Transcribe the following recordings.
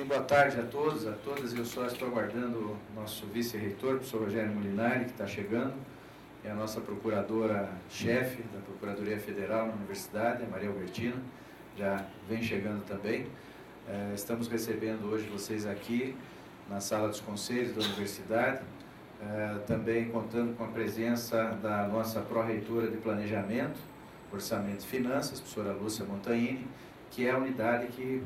Boa tarde a todos, a todas. Eu só estou aguardando o nosso vice-reitor, o professor Rogério Molinari, que está chegando, e a nossa procuradora-chefe da Procuradoria Federal na Universidade, a Maria Albertina, já vem chegando também. Estamos recebendo hoje vocês aqui na Sala dos Conselhos da Universidade, também contando com a presença da nossa pró-reitora de Planejamento, Orçamento e Finanças, professora Lúcia Montaini, que é a unidade que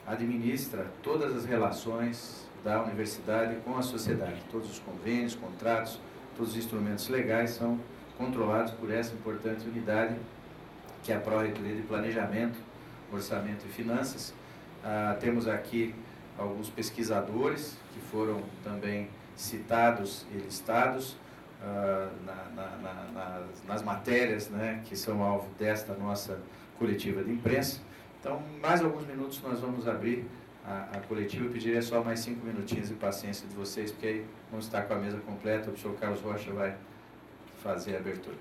administra todas as relações da universidade com a sociedade. Todos os convênios, contratos, todos os instrumentos legais são controlados por essa importante unidade, que é a Pró-Reitoria de Planejamento, Orçamento e Finanças. Temos aqui alguns pesquisadores que foram também citados e listados nas matérias, né, que são alvo desta nossa coletiva de imprensa. Então, mais alguns minutos nós vamos abrir a coletiva. Eu pediria só mais 5 minutinhos de paciência de vocês, porque aí vamos estar com a mesa completa. O professor Carlos Rocha vai fazer a abertura.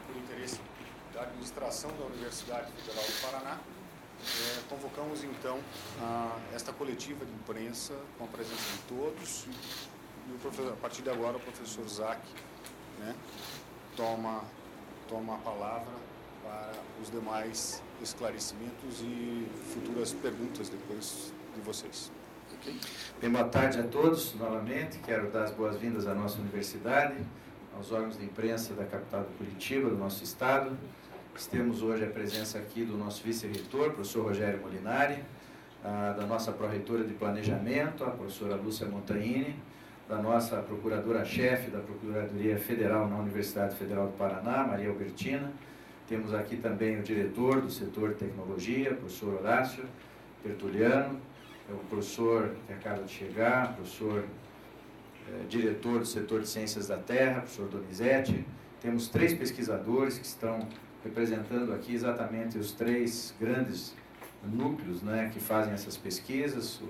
Por interesse da administração da Universidade Federal do Paraná, convocamos então esta coletiva de imprensa com a presença de todos e o professor, a partir de agora o professor Zac, né, toma a palavra para os demais esclarecimentos e futuras perguntas depois de vocês. Okay? Bem, boa tarde a todos novamente. Quero dar as boas-vindas à nossa universidade, aos órgãos de imprensa da capital de Curitiba, do nosso estado. Temos hoje a presença aqui do nosso vice-reitor, professor Rogério Molinari, da nossa pró-reitora de Planejamento, a professora Lúcia Montaini, da nossa procuradora-chefe da Procuradoria Federal na Universidade Federal do Paraná, Maria Albertina. Temos aqui também o diretor do setor de tecnologia, professor Horácio Tertuliano, o professor que acaba de chegar, professor diretor do setor de Ciências da Terra, professor Donizete. Temos 3 pesquisadores que estão representando aqui exatamente os 3 grandes núcleos, né, que fazem essas pesquisas,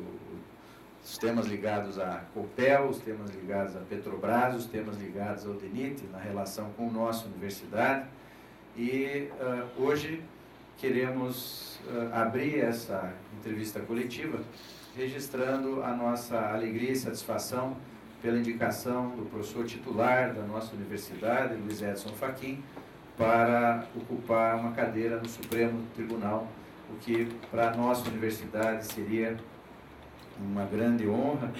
os temas ligados à Copel, os temas ligados à Petrobras, os temas ligados ao DENIT, na relação com a nossa universidade. E hoje queremos abrir essa entrevista coletiva registrando a nossa alegria e satisfação pela indicação do professor titular da nossa universidade, Luiz Edson Fachin, para ocupar uma cadeira no Supremo Tribunal, o que para a nossa universidade seria uma grande honra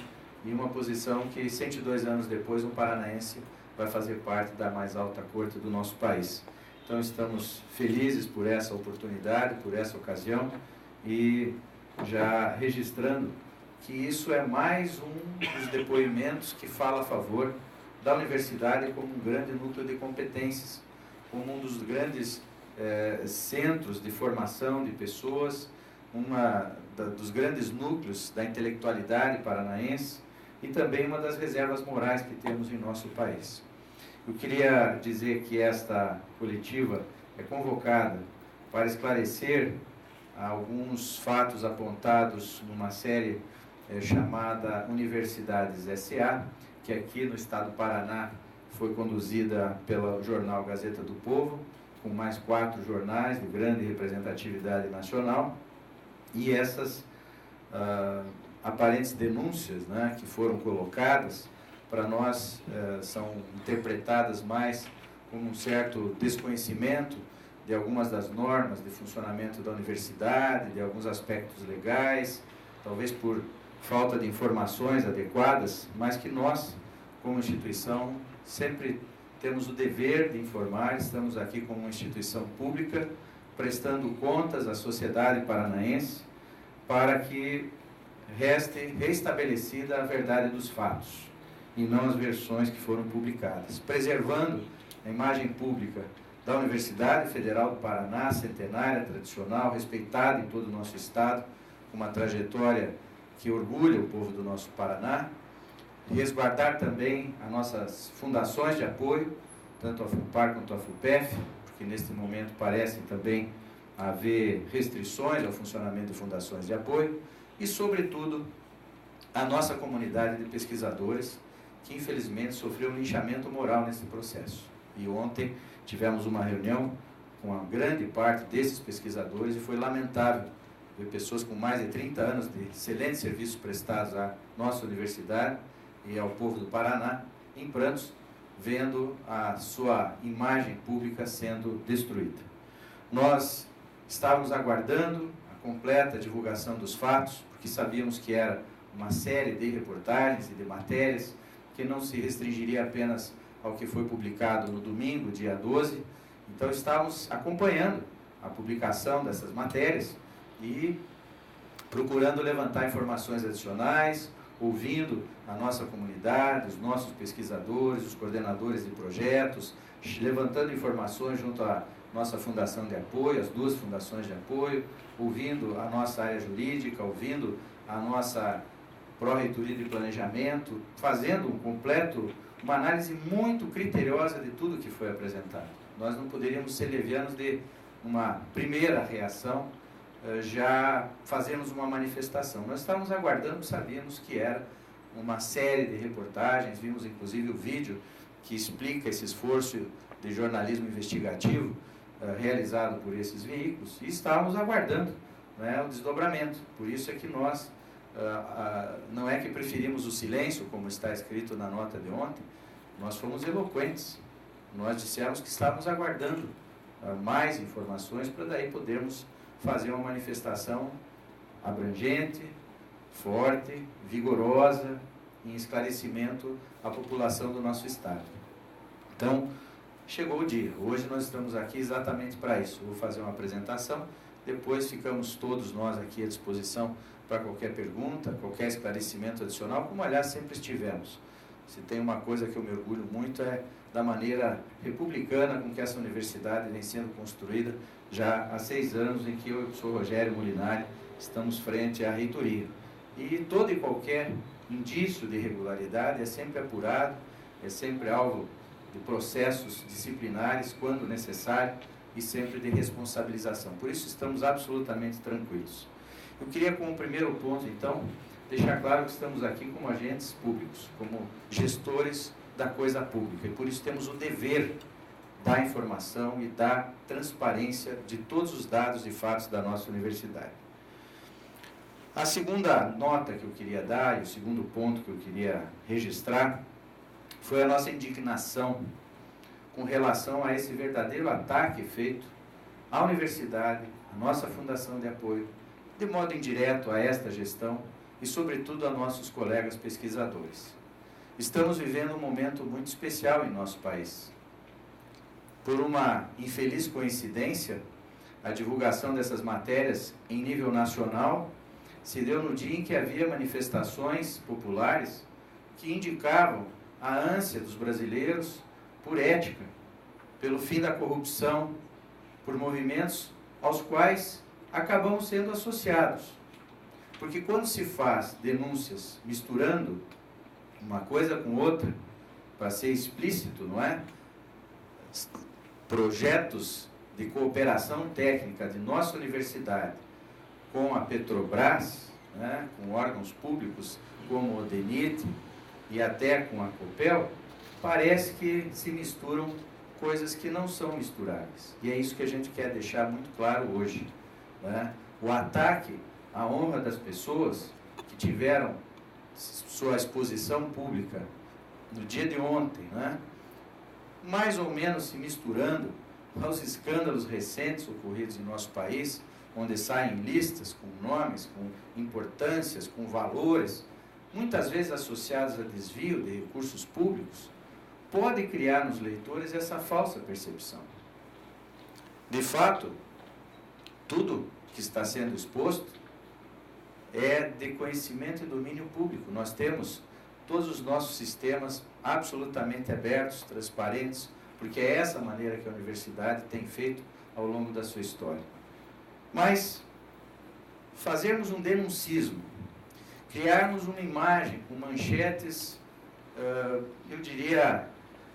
e uma posição que 102 anos depois um paranaense vai fazer parte da mais alta corte do nosso país. Então estamos felizes por essa oportunidade, por essa ocasião e já registrando que isso é mais um dos depoimentos que fala a favor da universidade como um grande núcleo de competências, como um dos grandes centros de formação de pessoas, dos grandes núcleos da intelectualidade paranaense e também uma das reservas morais que temos em nosso país. Eu queria dizer que esta coletiva é convocada para esclarecer alguns fatos apontados numa série chamada Universidades S.A., que aqui no estado do Paraná foi conduzida pelo jornal Gazeta do Povo, com mais 4 jornais de grande representatividade nacional, e essas aparentes denúncias, né, que foram colocadas, para nós são interpretadas mais como um certo desconhecimento de algumas das normas de funcionamento da universidade, de alguns aspectos legais, talvez por falta de informações adequadas, mas que nós, como instituição, sempre temos o dever de informar. Estamos aqui como uma instituição pública, prestando contas à sociedade paranaense, para que reste reestabelecida a verdade dos fatos, e não as versões que foram publicadas, preservando a imagem pública da Universidade Federal do Paraná, centenária, tradicional, respeitada em todo o nosso estado, com uma trajetória que orgulha o povo do nosso Paraná, resguardar também as nossas fundações de apoio, tanto a FUPAR quanto a FUPEF, porque neste momento parecem também haver restrições ao funcionamento de fundações de apoio, e, sobretudo, a nossa comunidade de pesquisadores, que infelizmente sofreu um linchamento moral nesse processo. E ontem tivemos uma reunião com a grande parte desses pesquisadores e foi lamentável ver pessoas com mais de 30 anos de excelentes serviços prestados à nossa universidade e ao povo do Paraná em prantos, vendo a sua imagem pública sendo destruída. Nós estávamos aguardando a completa divulgação dos fatos, porque sabíamos que era uma série de reportagens e de matérias que não se restringiria apenas ao que foi publicado no domingo, dia 12. Então, estávamos acompanhando a publicação dessas matérias e procurando levantar informações adicionais, ouvindo a nossa comunidade, os nossos pesquisadores, os coordenadores de projetos, levantando informações junto à nossa fundação de apoio, as 2 fundações de apoio, ouvindo a nossa área jurídica, ouvindo a nossa pró-reitoria de planejamento, fazendo uma análise muito criteriosa de tudo que foi apresentado. Nós não poderíamos ser levianos de uma primeira reação, já fazermos uma manifestação. Nós estávamos aguardando, sabíamos que era uma série de reportagens, vimos inclusive o vídeo que explica esse esforço de jornalismo investigativo realizado por esses veículos, e estávamos aguardando, né, o desdobramento. Por isso é que nós não é que preferimos o silêncio, como está escrito na nota de ontem, nós fomos eloquentes. Nós dissemos que estávamos aguardando mais informações para daí podermos fazer uma manifestação abrangente, forte, vigorosa, em esclarecimento à população do nosso estado. Então, chegou o dia. Hoje nós estamos aqui exatamente para isso. Vou fazer uma apresentação, depois ficamos todos nós aqui à disposição para qualquer pergunta, qualquer esclarecimento adicional, como aliás sempre estivemos. Se tem uma coisa que eu me orgulho muito é da maneira republicana com que essa universidade vem sendo construída já há 6 anos, em que eu e o professor Rogério Molinari estamos frente à reitoria. E todo e qualquer indício de irregularidade é sempre apurado, é sempre alvo de processos disciplinares quando necessário, e sempre de responsabilização. Por isso estamos absolutamente tranquilos. Eu queria, como primeiro ponto, então, deixar claro que estamos aqui como agentes públicos, como gestores da coisa pública, e por isso temos o dever da informação e da transparência de todos os dados e fatos da nossa universidade. A segunda nota que eu queria dar, e o segundo ponto que eu queria registrar, foi a nossa indignação com relação a esse verdadeiro ataque feito à universidade, à nossa fundação de apoio, de modo indireto a esta gestão e, sobretudo, a nossos colegas pesquisadores. Estamos vivendo um momento muito especial em nosso país. Por uma infeliz coincidência, a divulgação dessas matérias em nível nacional se deu no dia em que havia manifestações populares que indicavam a ânsia dos brasileiros por ética, pelo fim da corrupção, por movimentos aos quais acabamos sendo associados. Porque quando se faz denúncias misturando uma coisa com outra, para ser explícito, não é? Projetos de cooperação técnica de nossa universidade com a Petrobras, né, com órgãos públicos como o DENIT e até com a COPEL, parece que se misturam coisas que não são misturáveis. E é isso que a gente quer deixar muito claro hoje, né? O ataque à honra das pessoas que tiveram sua exposição pública no dia de ontem, né, mais ou menos se misturando aos escândalos recentes ocorridos em nosso país, onde saem listas com nomes, com importâncias, com valores, muitas vezes associados a desvio de recursos públicos, pode criar nos leitores essa falsa percepção. De fato, tudo que está sendo exposto é de conhecimento e domínio público. Nós temos todos os nossos sistemas absolutamente abertos, transparentes, porque é essa maneira que a universidade tem feito ao longo da sua história. Mas fazermos um denuncismo, criarmos uma imagem com manchetes, eu diria,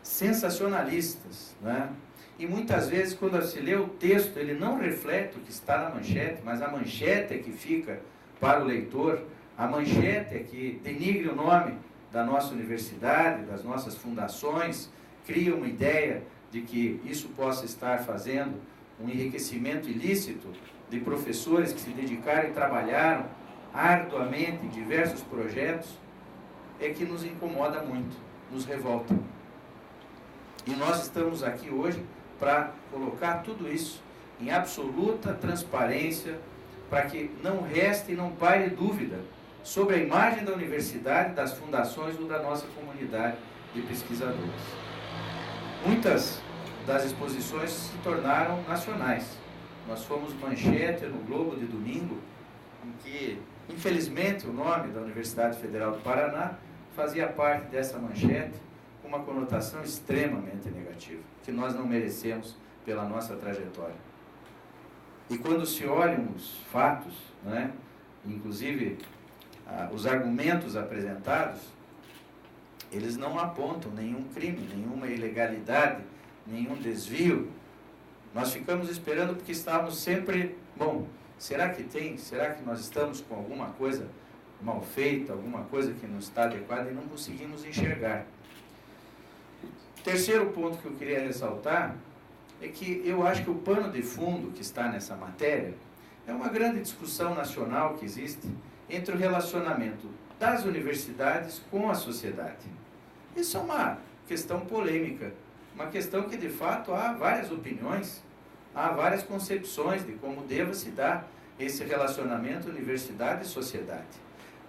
sensacionalistas, né? E muitas vezes, quando se lê o texto, ele não reflete o que está na manchete, mas a manchete é que fica para o leitor, a manchete é que denigre o nome da nossa universidade, das nossas fundações, cria uma ideia de que isso possa estar fazendo um enriquecimento ilícito de professores que se dedicaram e trabalharam arduamente em diversos projetos, é que nos incomoda muito, nos revolta. E nós estamos aqui hoje para colocar tudo isso em absoluta transparência, para que não reste e não paire dúvida sobre a imagem da universidade, das fundações ou da nossa comunidade de pesquisadores. Muitas das exposições se tornaram nacionais. Nós fomos manchete no Globo de domingo, em que, infelizmente, o nome da Universidade Federal do Paraná fazia parte dessa manchete, com uma conotação extremamente negativa, que nós não merecemos pela nossa trajetória. E quando se olham os fatos, né, inclusive os argumentos apresentados, eles não apontam nenhum crime, nenhuma ilegalidade, nenhum desvio. Nós ficamos esperando porque estávamos sempre, será que nós estamos com alguma coisa mal feita, alguma coisa que não está adequada e não conseguimos enxergar. O terceiro ponto que eu queria ressaltar é que eu acho que o pano de fundo que está nessa matéria é uma grande discussão nacional que existe entre o relacionamento das universidades com a sociedade. Isso é uma questão polêmica, uma questão que de fato há várias opiniões, há várias concepções de como deva se dar esse relacionamento universidade e sociedade.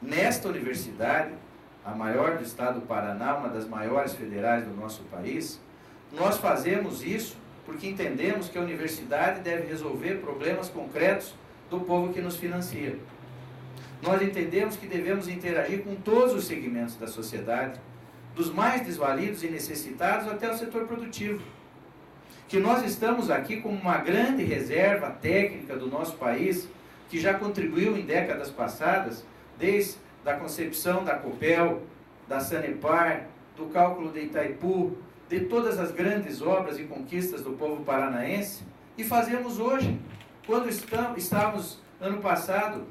Nesta universidade, a maior do estado do Paraná, uma das maiores federais do nosso país, nós fazemos isso porque entendemos que a universidade deve resolver problemas concretos do povo que nos financia. Nós entendemos que devemos interagir com todos os segmentos da sociedade, dos mais desvalidos e necessitados até o setor produtivo. Que nós estamos aqui como uma grande reserva técnica do nosso país, que já contribuiu em décadas passadas, desde a concepção da COPEL, da Sanepar, do cálculo de Itaipu, de todas as grandes obras e conquistas do povo paranaense, E fazemos hoje. Quando estávamos, ano passado,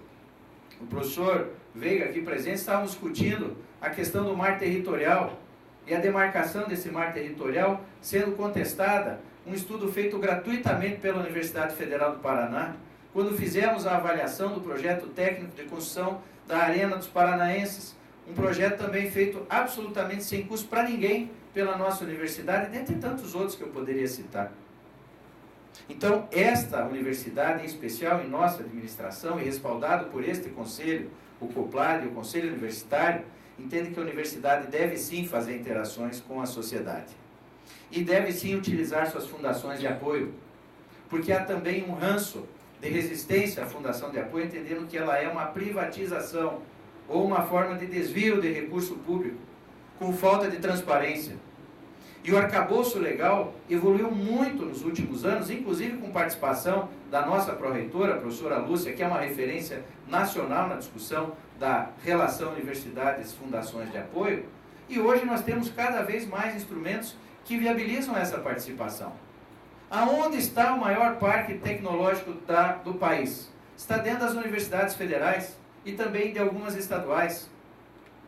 o professor Veiga aqui presente, estávamos discutindo a questão do mar territorial e a demarcação desse mar territorial sendo contestada, um estudo feito gratuitamente pela Universidade Federal do Paraná, quando fizemos a avaliação do projeto técnico de construção da Arena dos Paranaenses, um projeto também feito absolutamente sem custo para ninguém pela nossa universidade, dentre tantos outros que eu poderia citar. Então, esta universidade, em especial em nossa administração, e respaldado por este conselho, o COPLAD e o Conselho Universitário, entende que a universidade deve sim fazer interações com a sociedade. E deve sim utilizar suas fundações de apoio, porque há também um ranço de resistência à fundação de apoio, entendendo que ela é uma privatização ou uma forma de desvio de recurso público, com falta de transparência. E o arcabouço legal evoluiu muito nos últimos anos, inclusive com participação da nossa pró-reitora, a professora Lúcia, que é uma referência nacional na discussão da relação universidades-fundações de apoio, e hoje nós temos cada vez mais instrumentos que viabilizam essa participação. Aonde está o maior parque tecnológico do país? Está dentro das universidades federais e também de algumas estaduais.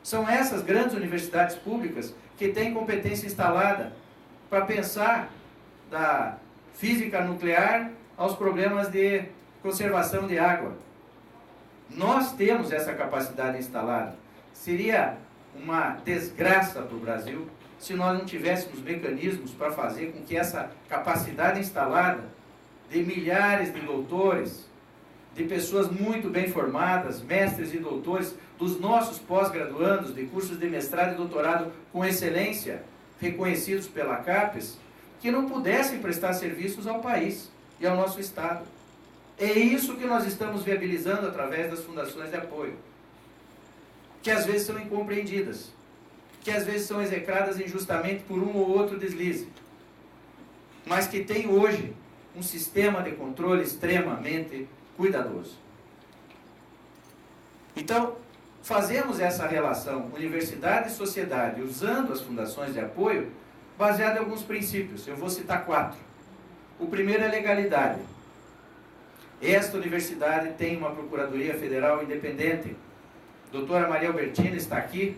São essas grandes universidades públicas que têm competência instalada para pensar da física nuclear aos problemas de conservação de água. Nós temos essa capacidade instalada. Seria uma desgraça para o Brasil se nós não tivéssemos mecanismos para fazer com que essa capacidade instalada de milhares de doutores, de pessoas muito bem formadas, mestres e doutores, dos nossos pós-graduandos, de cursos de mestrado e doutorado com excelência, reconhecidos pela CAPES, que não pudessem prestar serviços ao país e ao nosso Estado. É isso que nós estamos viabilizando através das fundações de apoio, que às vezes são incompreendidas, que às vezes são execradas injustamente por um ou outro deslize, mas que tem hoje um sistema de controle extremamente cuidadoso. Então, fazemos essa relação universidade e sociedade, usando as fundações de apoio, baseado em alguns princípios. Eu vou citar 4. O primeiro é legalidade. Esta universidade tem uma Procuradoria Federal independente. A doutora Maria Albertina está aqui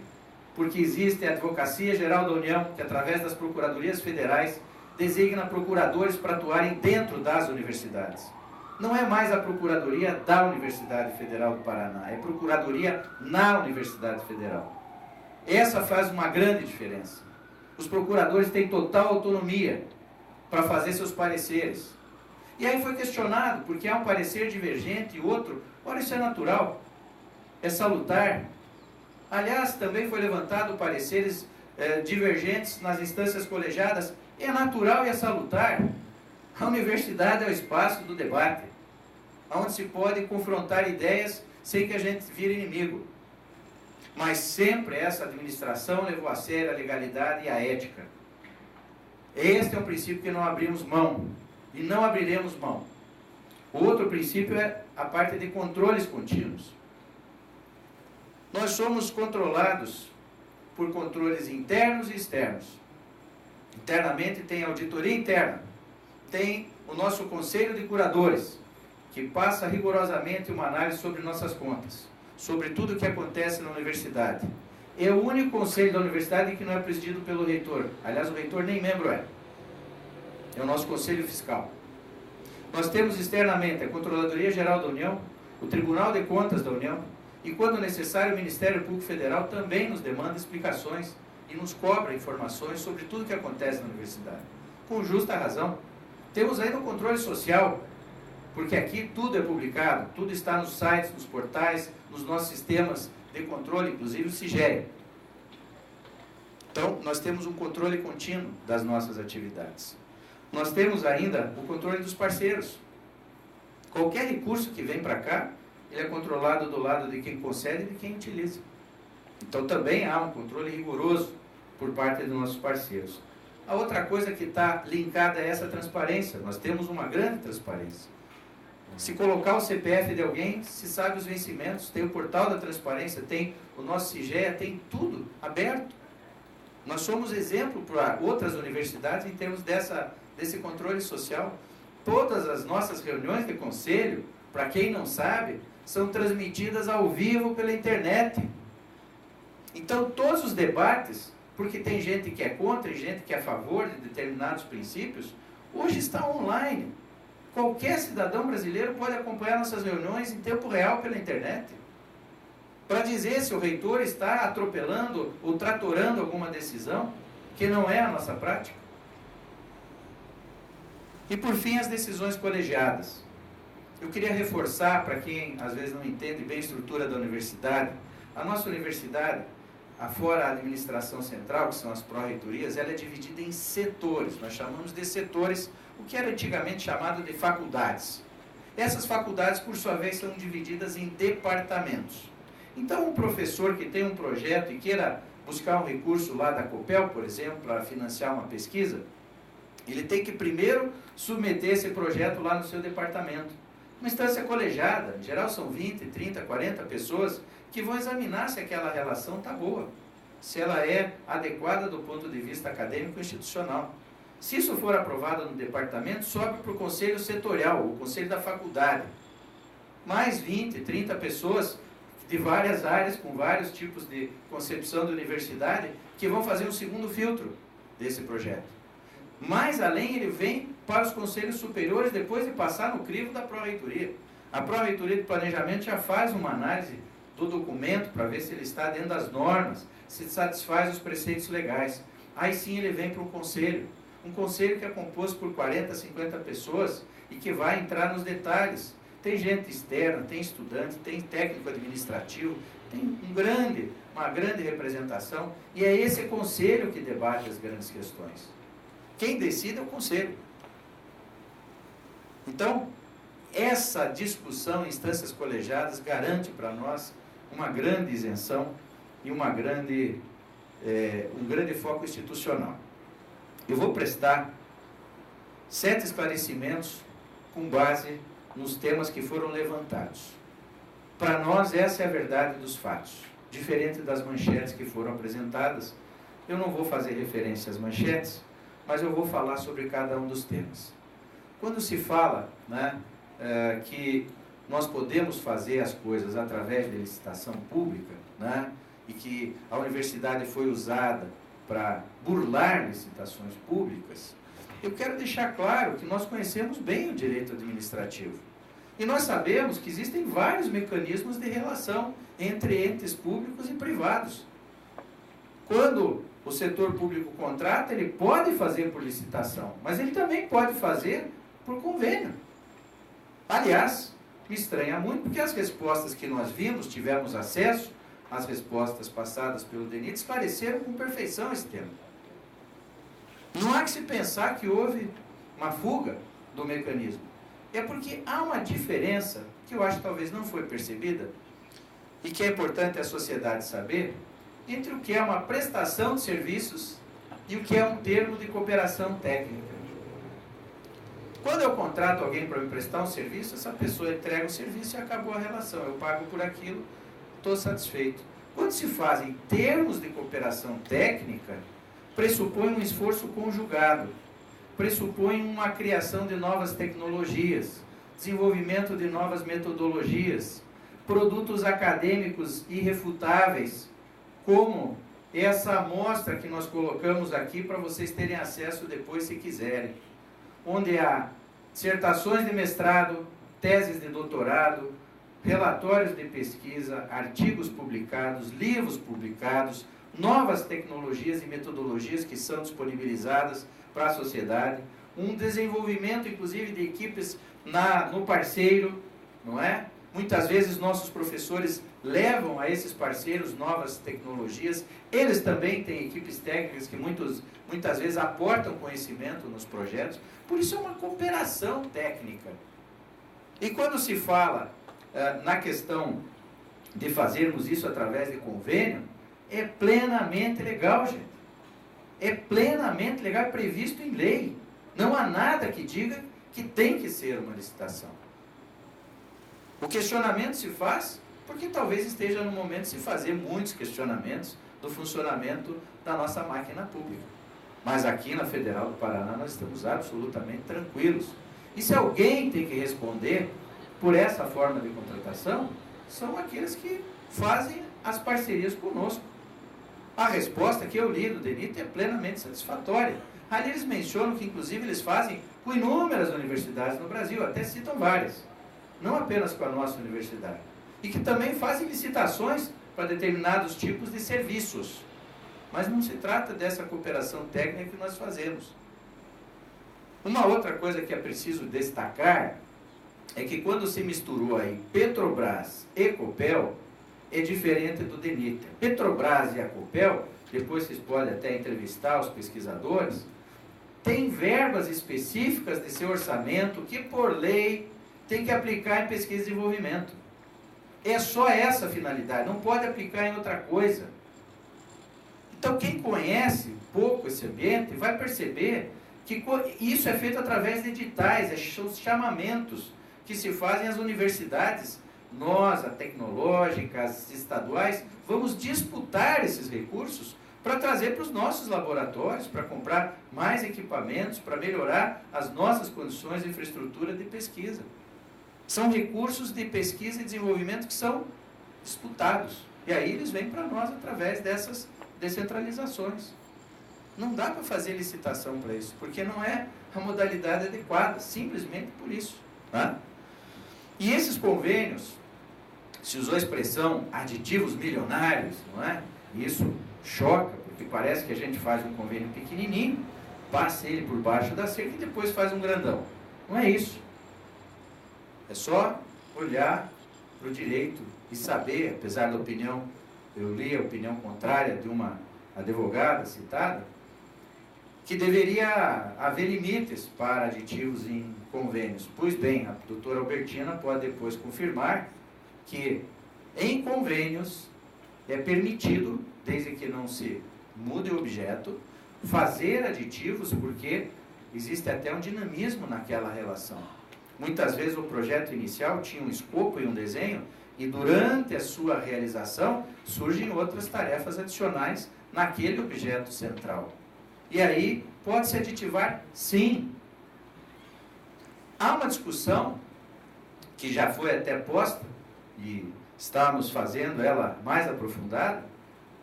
porque existe a Advocacia Geral da União, que através das Procuradorias Federais designa procuradores para atuarem dentro das universidades. Não é mais a Procuradoria da Universidade Federal do Paraná, é Procuradoria na Universidade Federal. Essa faz uma grande diferença. Os procuradores têm total autonomia para fazer seus pareceres. E aí foi questionado, porque há um parecer divergente e outro, ora, isso é natural, é salutar. Aliás, também foi levantado pareceres divergentes nas instâncias colegiadas, é natural e é salutar. A universidade é o espaço do debate, onde se pode confrontar ideias sem que a gente vire inimigo. Mas sempre essa administração levou a sério a legalidade e a ética. Este é um princípio que não abrimos mão, e não abriremos mão. O outro princípio é a parte de controles contínuos. Nós somos controlados por controles internos e externos. Internamente tem auditoria interna, tem o nosso conselho de curadores, que passa rigorosamente uma análise sobre nossas contas, sobre tudo o que acontece na universidade. É o único conselho da universidade que não é presidido pelo reitor. Aliás, o reitor nem membro é. É o nosso conselho fiscal. Nós temos externamente a Controladoria Geral da União, o Tribunal de Contas da União, e quando necessário o Ministério Público Federal também nos demanda explicações e nos cobra informações sobre tudo o que acontece na universidade. Com justa razão. Temos ainda o controle social, porque aqui tudo é publicado, tudo está nos sites, nos portais, nos nossos sistemas de controle, inclusive o SIGERE. Então, nós temos um controle contínuo das nossas atividades. Nós temos ainda o controle dos parceiros. Qualquer recurso que vem para cá, ele é controlado do lado de quem concede e de quem utiliza. Então, também há um controle rigoroso por parte dos nossos parceiros. A outra coisa que está linkada é essa transparência. Nós temos uma grande transparência. Se colocar o CPF de alguém, se sabe os vencimentos, tem o portal da transparência, tem o nosso SIGEA, tem tudo aberto. Nós somos exemplo para outras universidades em termos desse controle social. todas as nossas reuniões de conselho, para quem não sabe, são transmitidas ao vivo pela internet. Então, todos os debates, porque tem gente que é contra e gente que é a favor de determinados princípios, hoje está online. Qualquer cidadão brasileiro pode acompanhar nossas reuniões em tempo real pela internet, para dizer se o reitor está atropelando ou tratorando alguma decisão, que não é a nossa prática. E por fim, as decisões colegiadas. Eu queria reforçar, para quem às vezes não entende bem a estrutura da universidade, a nossa universidade, afora a administração central, que são as pró-reitorias, ela é dividida em setores. Nós chamamos de setores, o que era antigamente chamado de faculdades. Essas faculdades, por sua vez, são divididas em departamentos. Então, um professor que tem um projeto e queira buscar um recurso lá da Copel, por exemplo, para financiar uma pesquisa, ele tem que primeiro submeter esse projeto lá no seu departamento. Uma instância colegiada, em geral são 20, 30, 40 pessoas que vão examinar se aquela relação está boa, se ela é adequada do ponto de vista acadêmico e institucional. Se isso for aprovado no departamento, sobe para o conselho setorial, o conselho da faculdade. Mais 20, 30 pessoas de várias áreas, com vários tipos de concepção da universidade, que vão fazer um segundo filtro desse projeto. Mais além, ele vem para os conselhos superiores depois de passar no crivo da pró-reitoria. A pró-reitoria de planejamento já faz uma análise do documento para ver se ele está dentro das normas, se satisfaz os preceitos legais. Aí sim ele vem para um conselho que é composto por 40, 50 pessoas e que vai entrar nos detalhes. Tem gente externa, tem estudante, tem técnico administrativo, tem uma grande representação, e é esse conselho que debate as grandes questões. Quem decide é o conselho. Então, essa discussão em instâncias colegiadas garante para nós uma grande isenção e um grande foco institucional. Eu vou prestar 7 esclarecimentos com base nos temas que foram levantados. Para nós, essa é a verdade dos fatos. Diferente das manchetes que foram apresentadas, eu não vou fazer referência às manchetes, mas eu vou falar sobre cada um dos temas. Quando se fala, que nós podemos fazer as coisas através de licitação pública, e que a universidade foi usada para burlar licitações públicas, eu quero deixar claro que nós conhecemos bem o direito administrativo. E nós sabemos que existem vários mecanismos de relação entre entes públicos e privados. Quando o setor público contrata, ele pode fazer por licitação, mas ele também pode fazer por convênio. Aliás, me estranha muito, porque as respostas que nós vimos, tivemos acesso, as respostas passadas pelo DENIT, esclareceram com perfeição esse tema. Não há que se pensar que houve uma fuga do mecanismo. É porque há uma diferença, que eu acho que talvez não foi percebida, e que é importante a sociedade saber, entre o que é uma prestação de serviços e o que é um termo de cooperação técnica. Quando eu contrato alguém para me prestar um serviço, essa pessoa entrega o serviço e acabou a relação. Eu pago por aquilo, estou satisfeito. Quando se fazem termos de cooperação técnica, pressupõe um esforço conjugado, pressupõe uma criação de novas tecnologias, desenvolvimento de novas metodologias, produtos acadêmicos irrefutáveis, como essa amostra que nós colocamos aqui para vocês terem acesso depois se quiserem, onde há dissertações de mestrado, teses de doutorado, relatórios de pesquisa, artigos publicados, livros publicados, novas tecnologias e metodologias que são disponibilizadas para a sociedade, um desenvolvimento, inclusive, de equipes no parceiro, não é? Muitas vezes nossos professores levam a esses parceiros novas tecnologias, eles também têm equipes técnicas que muitas vezes aportam conhecimento nos projetos, por isso é uma cooperação técnica. E quando se fala na questão de fazermos isso através de convênio, é plenamente legal, gente. É plenamente legal, é previsto em lei. Não há nada que diga que tem que ser uma licitação. O questionamento se faz porque talvez esteja no momento de se fazer muitos questionamentos do funcionamento da nossa máquina pública. Mas aqui na Federal do Paraná nós estamos absolutamente tranquilos. E se alguém tem que responder por essa forma de contratação, são aqueles que fazem as parcerias conosco. A resposta que eu li do DENIT é plenamente satisfatória. Ali eles mencionam que, inclusive, eles fazem com inúmeras universidades no Brasil, até citam várias, não apenas com a nossa universidade. E que também fazem licitações para determinados tipos de serviços. Mas não se trata dessa cooperação técnica que nós fazemos. Uma outra coisa que é preciso destacar é que quando se misturou aí Petrobras e Copel, é diferente do DENIT. Petrobras e a Copel, depois vocês podem até entrevistar os pesquisadores, tem verbas específicas de seu orçamento que, por lei, tem que aplicar em pesquisa e desenvolvimento. É só essa a finalidade, não pode aplicar em outra coisa. Então, quem conhece pouco esse ambiente vai perceber que isso é feito através de editais, são os chamamentos que se fazem às universidades. Nós, a tecnológica, as estaduais, vamos disputar esses recursos para trazer para os nossos laboratórios, para comprar mais equipamentos, para melhorar as nossas condições de infraestrutura de pesquisa. São recursos de pesquisa e desenvolvimento que são disputados. E aí eles vêm para nós através dessas descentralizações. Não dá para fazer licitação para isso, porque não é a modalidade adequada, simplesmente por isso. Tá? E esses convênios, se usou a expressão aditivos milionários, não é? Isso choca, porque parece que a gente faz um convênio pequenininho, passa ele por baixo da cerca e depois faz um grandão. Não é isso. É só olhar para o direito e saber, apesar da opinião, eu li a opinião contrária de uma advogada citada, que deveria haver limites para aditivos em convênios. Pois bem, a doutora Albertina pode depois confirmar que em convênios é permitido, desde que não se mude o objeto, fazer aditivos, porque existe até um dinamismo naquela relação. Muitas vezes o projeto inicial tinha um escopo e um desenho, e durante a sua realização surgem outras tarefas adicionais naquele objeto central. E aí, pode-se aditivar? Sim. Há uma discussão que já foi até posta, e estamos fazendo ela mais aprofundada,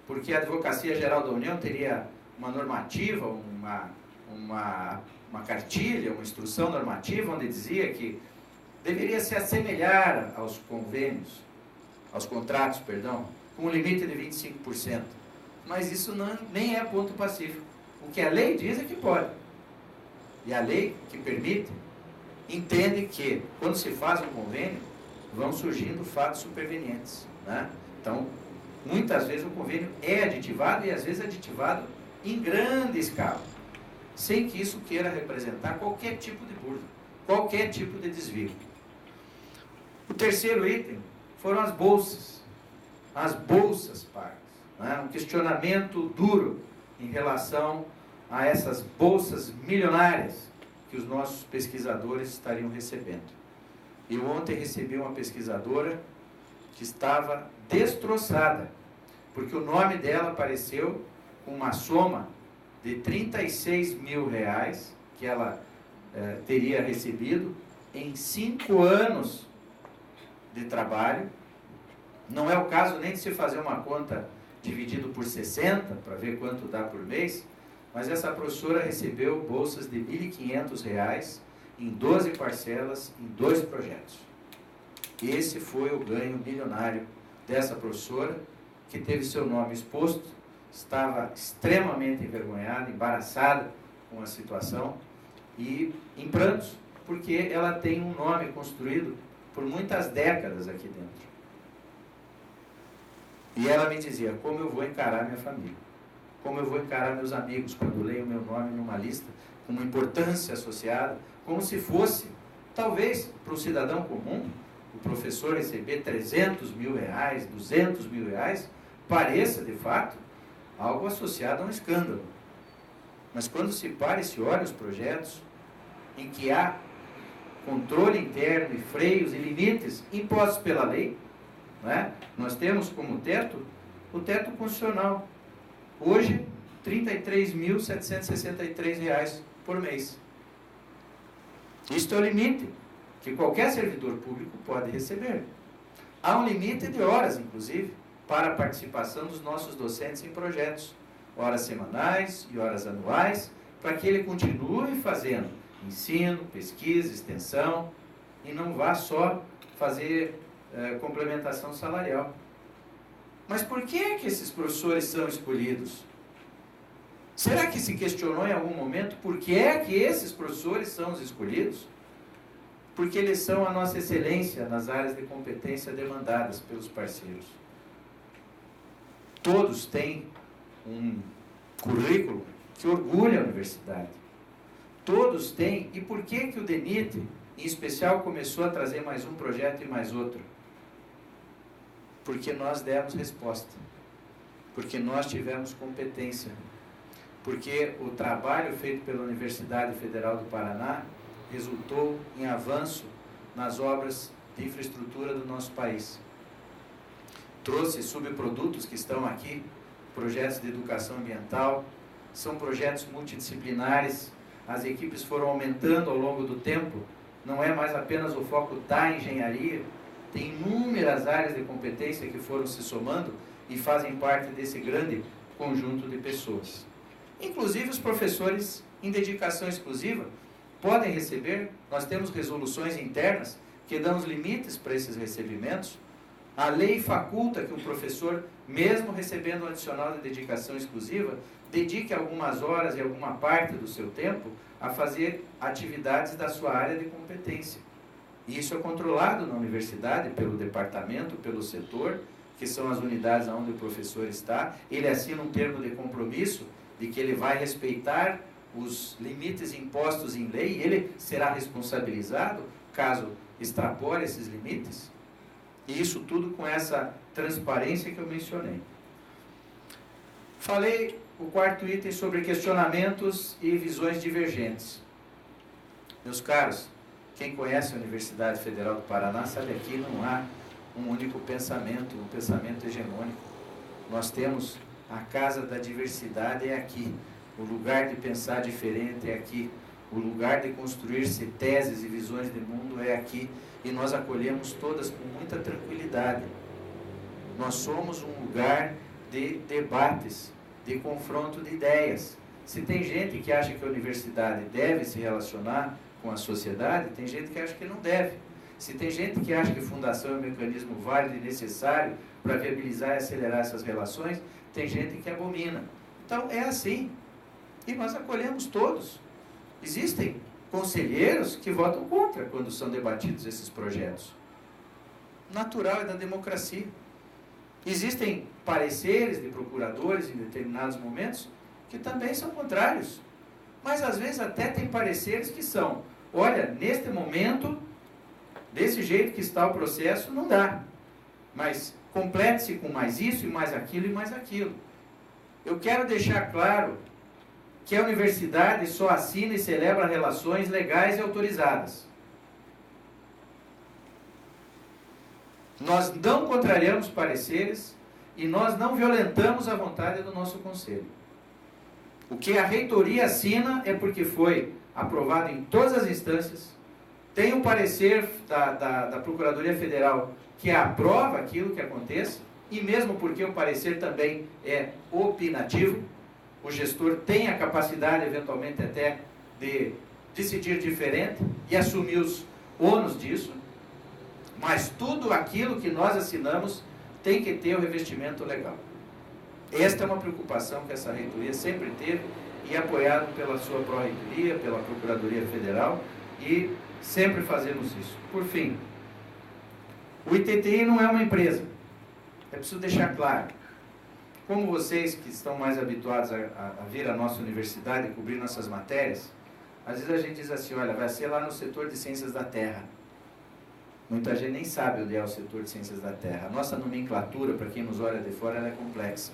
porque a Advocacia Geral da União teria uma normativa, uma cartilha, uma instrução normativa, onde dizia que deveria se assemelhar aos convênios, aos contratos, perdão, com um limite de 25%. Mas isso nem é ponto pacífico. O que a lei diz é que pode. E a lei que permite, entende que, quando se faz um convênio, vão surgindo fatos supervenientes. Né? Então, muitas vezes o convênio é aditivado, e às vezes aditivado em grande escala, sem que isso queira representar qualquer tipo de burla, qualquer tipo de desvio. O terceiro item foram as bolsas pagas. Né? Um questionamento duro em relação a essas bolsas milionárias que os nossos pesquisadores estariam recebendo. Eu ontem recebi uma pesquisadora que estava destroçada, porque o nome dela apareceu com uma soma de R$36 mil que ela teria recebido em 5 anos de trabalho. Não é o caso nem de se fazer uma conta dividido por 60, para ver quanto dá por mês, mas essa professora recebeu bolsas de R$1.500 em 12 parcelas, em 2 projetos. Esse foi o ganho milionário dessa professora, que teve seu nome exposto, estava extremamente envergonhada, embaraçada com a situação e em prantos, porque ela tem um nome construído por muitas décadas aqui dentro. E ela me dizia, como eu vou encarar minha família? Como eu vou encarar meus amigos quando eu leio meu nome numa lista com uma importância associada, como se fosse, talvez, para o cidadão comum, o professor receber R$300 mil, R$200 mil, pareça, de fato, algo associado a um escândalo. Mas quando se para e se olha os projetos em que há controle interno e freios e limites impostos pela lei, né? Nós temos como teto o teto constitucional. Hoje, R$33.763 por mês. Isto é o limite que qualquer servidor público pode receber. Há um limite de horas, inclusive, para a participação dos nossos docentes em projetos, horas semanais e horas anuais, para que ele continue fazendo ensino, pesquisa, extensão, e não vá só fazer complementação salarial. Mas por que esses professores são escolhidos? Será que se questionou em algum momento por que esses professores são os escolhidos? Porque eles são a nossa excelência nas áreas de competência demandadas pelos parceiros. Todos têm um currículo que orgulha a universidade. Todos têm. E por que o DENIT, em especial, começou a trazer mais um projeto e mais outro? Porque nós demos resposta. Porque nós tivemos competência. Porque o trabalho feito pela Universidade Federal do Paraná resultou em avanço nas obras de infraestrutura do nosso país. Trouxe subprodutos que estão aqui, projetos de educação ambiental, são projetos multidisciplinares, as equipes foram aumentando ao longo do tempo, não é mais apenas o foco da engenharia, tem inúmeras áreas de competência que foram se somando e fazem parte desse grande conjunto de pessoas. Inclusive os professores em dedicação exclusiva podem receber, nós temos resoluções internas que dão os limites para esses recebimentos. A lei faculta que o professor, mesmo recebendo um adicional de dedicação exclusiva, dedique algumas horas e alguma parte do seu tempo a fazer atividades da sua área de competência. E isso é controlado na universidade pelo departamento, pelo setor, que são as unidades onde o professor está. Ele assina um termo de compromisso de que ele vai respeitar os limites impostos em lei, e ele será responsabilizado caso extrapole esses limites. E isso tudo com essa transparência que eu mencionei. Falei o quarto item sobre questionamentos e visões divergentes. Meus caros, quem conhece a Universidade Federal do Paraná sabe que aqui não há um único pensamento, um pensamento hegemônico. Nós temos a casa da diversidade é aqui. O lugar de pensar diferente é aqui. O lugar de construir-se teses e visões de mundo é aqui. E nós acolhemos todas com muita tranquilidade. Nós somos um lugar de debates, de confronto de ideias. Se tem gente que acha que a universidade deve se relacionar com a sociedade, tem gente que acha que não deve. Se tem gente que acha que fundação é um mecanismo válido e necessário para viabilizar e acelerar essas relações, tem gente que abomina. Então é assim. E nós acolhemos todos. Existem conselheiros que votam contra quando são debatidos esses projetos. Natural é da democracia. Existem pareceres de procuradores em determinados momentos que também são contrários. Mas às vezes até tem pareceres que são, olha, neste momento, desse jeito que está o processo, não dá. Mas complete-se com mais isso e mais aquilo e mais aquilo. Eu quero deixar claro que a universidade só assina e celebra relações legais e autorizadas. Nós não contrariamos pareceres e nós não violentamos a vontade do nosso conselho. O que a reitoria assina é porque foi aprovado em todas as instâncias, tem um parecer da Procuradoria Federal que aprova aquilo que aconteça, e mesmo porque o parecer também é opinativo, o gestor tem a capacidade, eventualmente, até de decidir diferente e assumir os ônus disso, mas tudo aquilo que nós assinamos tem que ter o revestimento legal. Esta é uma preocupação que essa reitoria sempre teve e apoiado pela sua pró-reitoria, pela Procuradoria Federal, e sempre fazemos isso. Por fim, o ITTI não é uma empresa. É preciso deixar claro. Como vocês que estão mais habituados a vir à nossa universidade e cobrir nossas matérias, às vezes a gente diz assim, olha, vai ser lá no setor de ciências da terra. Muita gente nem sabe onde é o setor de ciências da terra. A nossa nomenclatura, para quem nos olha de fora, ela é complexa.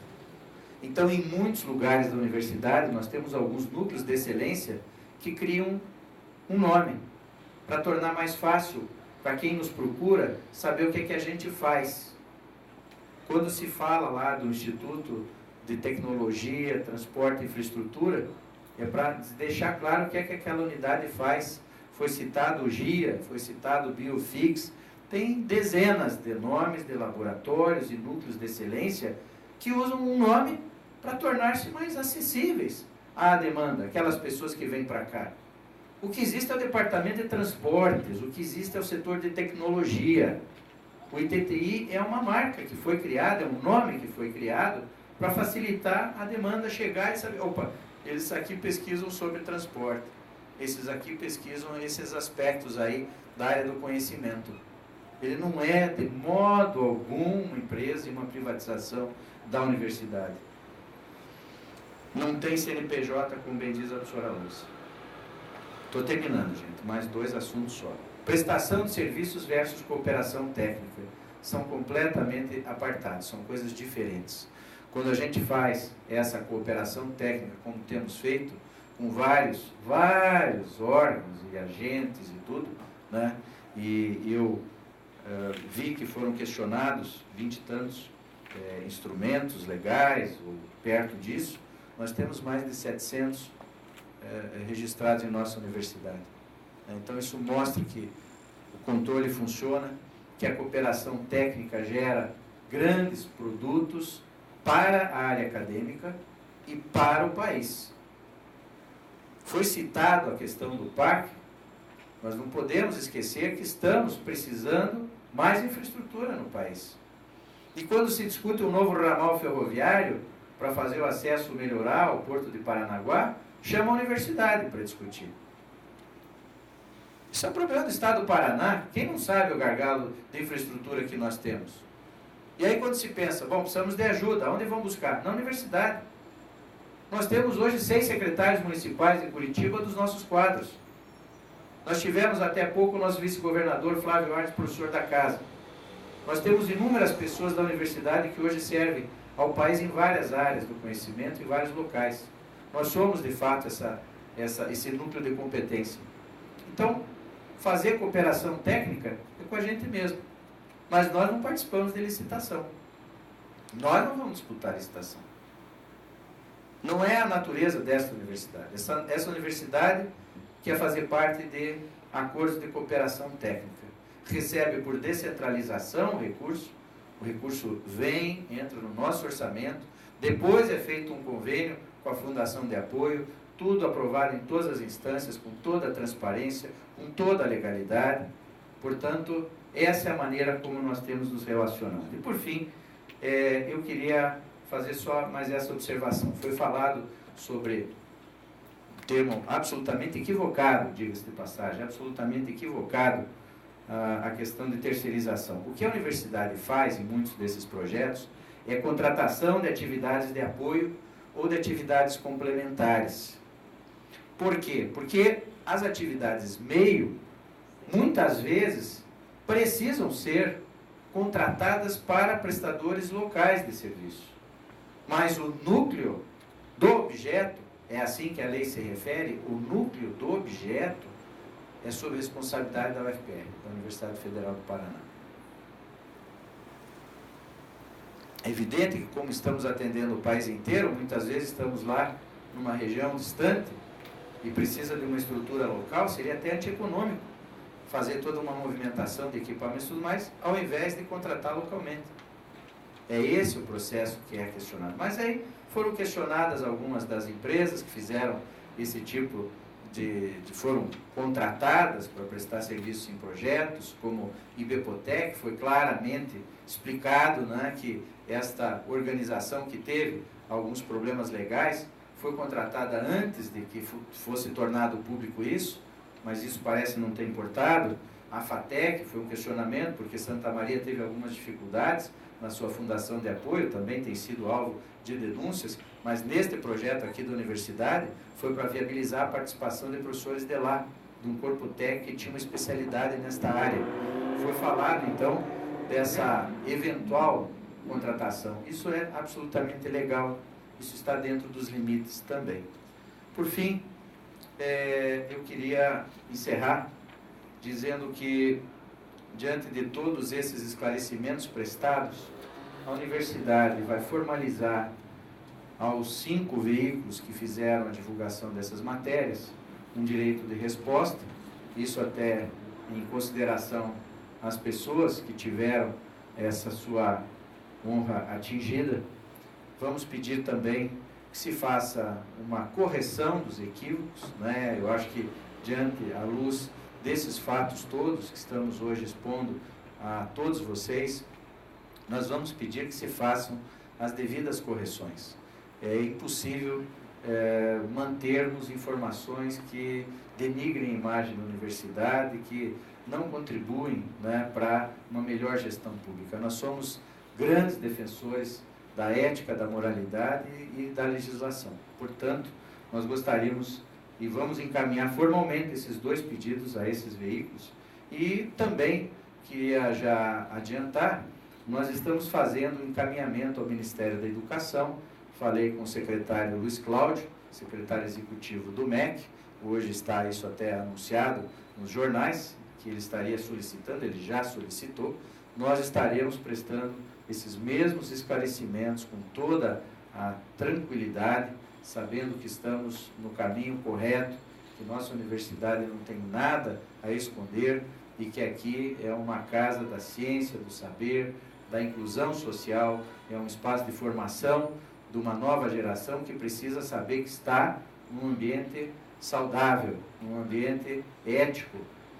Então, em muitos lugares da universidade, nós temos alguns núcleos de excelência que criam um nome, para tornar mais fácil para quem nos procura saber o que é que a gente faz. Quando se fala lá do Instituto de Tecnologia, Transporte e Infraestrutura, é para deixar claro o que é que aquela unidade faz. foi citado o GIA, foi citado o Biofix, tem dezenas de nomes de laboratórios e núcleos de excelência que usam um nome para tornar-se mais acessíveis à demanda, aquelas pessoas que vêm para cá. O que existe é o departamento de transportes, o que existe é o setor de tecnologia. O ITTI é uma marca que foi criada, é um nome que foi criado para facilitar a demanda chegar e saber, opa, eles aqui pesquisam sobre transporte, esses aqui pesquisam esses aspectos aí da área do conhecimento. Ele não é, de modo algum, uma empresa e uma privatização da universidade. Não tem CNPJ, como bem diz a professora Lúcia. Estou terminando, gente, mais 2 assuntos só. Prestação de serviços versus cooperação técnica. São completamente apartados, são coisas diferentes. Quando a gente faz essa cooperação técnica, como temos feito, com vários órgãos e agentes e tudo, né? E eu vi que foram questionados 20 e tantos instrumentos legais, ou perto disso. Nós temos mais de 700 registrados em nossa universidade. Então, isso mostra que o controle funciona, que a cooperação técnica gera grandes produtos para a área acadêmica e para o país. Foi citado a questão do parque, nós não podemos esquecer que estamos precisando mais infraestrutura no país. E quando se discute um novo ramal ferroviário para fazer o acesso melhorar ao Porto de Paranaguá, chama a universidade para discutir. Isso é um problema do estado do Paraná. Quem não sabe o gargalo de infraestrutura que nós temos? E aí quando se pensa, bom, precisamos de ajuda, onde vão buscar? Na universidade. Nós temos hoje 6 secretários municipais em Curitiba dos nossos quadros. Nós tivemos até pouco o nosso vice-governador Flávio Arnes, professor da casa. Nós temos inúmeras pessoas da universidade que hoje servem ao país em várias áreas do conhecimento, em vários locais. Nós somos, de fato, esse núcleo de competência. Então, fazer cooperação técnica é com a gente mesmo. Mas nós não participamos de licitação. Nós não vamos disputar licitação. Não é a natureza desta universidade. Essa universidade quer fazer parte de acordos de cooperação técnica. Recebe por descentralização o recurso vem, entra no nosso orçamento, depois é feito um convênio com a Fundação de Apoio, tudo aprovado em todas as instâncias, com toda a transparência, com toda a legalidade. Portanto, essa é a maneira como nós temos nos relacionado. E, por fim, eu queria fazer só mais essa observação. Foi falado sobre um termo absolutamente equivocado, diga-se de passagem, absolutamente equivocado, a questão de terceirização. O que a universidade faz em muitos desses projetos é contratação de atividades de apoio ou de atividades complementares. Por quê? Porque as atividades meio, muitas vezes, precisam ser contratadas para prestadores locais de serviço. Mas o núcleo do objeto, é assim que a lei se refere, o núcleo do objeto é sob responsabilidade da UFPR, da Universidade Federal do Paraná. É evidente que, como estamos atendendo o país inteiro, muitas vezes estamos lá numa região distante e precisa de uma estrutura local, seria até antieconômico fazer toda uma movimentação de equipamentos e tudo mais, ao invés de contratar localmente. É esse o processo que é questionado. Mas aí foram questionadas algumas das empresas que fizeram esse tipo foram contratadas para prestar serviços em projetos, como Ibepotec, foi claramente explicado, né, que esta organização que teve alguns problemas legais foi contratada antes de que fosse tornado público isso, mas isso parece não ter importado. A FATEC foi um questionamento, porque Santa Maria teve algumas dificuldades na sua fundação de apoio, também tem sido alvo de denúncias, mas neste projeto aqui da universidade foi para viabilizar a participação de professores de lá, de um corpo técnico que tinha uma especialidade nesta área. Foi falado, então, dessa eventual contratação. Isso é absolutamente legal, isso está dentro dos limites também. Por fim, eu queria encerrar dizendo que, diante de todos esses esclarecimentos prestados, a universidade vai formalizar aos 5 veículos que fizeram a divulgação dessas matérias um direito de resposta, isso até em consideração às pessoas que tiveram essa sua honra atingida. Vamos pedir também que se faça uma correção dos equívocos, né? Eu acho que, diante à luz desses fatos todos que estamos hoje expondo a todos vocês, nós vamos pedir que se façam as devidas correções. É impossível mantermos informações que denigrem a imagem da universidade, que não contribuem, né, para uma melhor gestão pública. Nós somos grandes defensores da ética, da moralidade e da legislação. Portanto, nós gostaríamos e vamos encaminhar formalmente esses 2 pedidos a esses veículos. E também queria já adiantar, nós estamos fazendo um encaminhamento ao Ministério da Educação. Falei com o secretário Luiz Cláudio, secretário executivo do MEC, hoje está isso até anunciado nos jornais, que ele estaria solicitando, ele já solicitou. Nós estaremos prestando esses mesmos esclarecimentos com toda a tranquilidade, sabendo que estamos no caminho correto, que nossa universidade não tem nada a esconder e que aqui é uma casa da ciência, do saber, da inclusão social, é um espaço de formação de uma nova geração que precisa saber que está num ambiente saudável, num ambiente ético,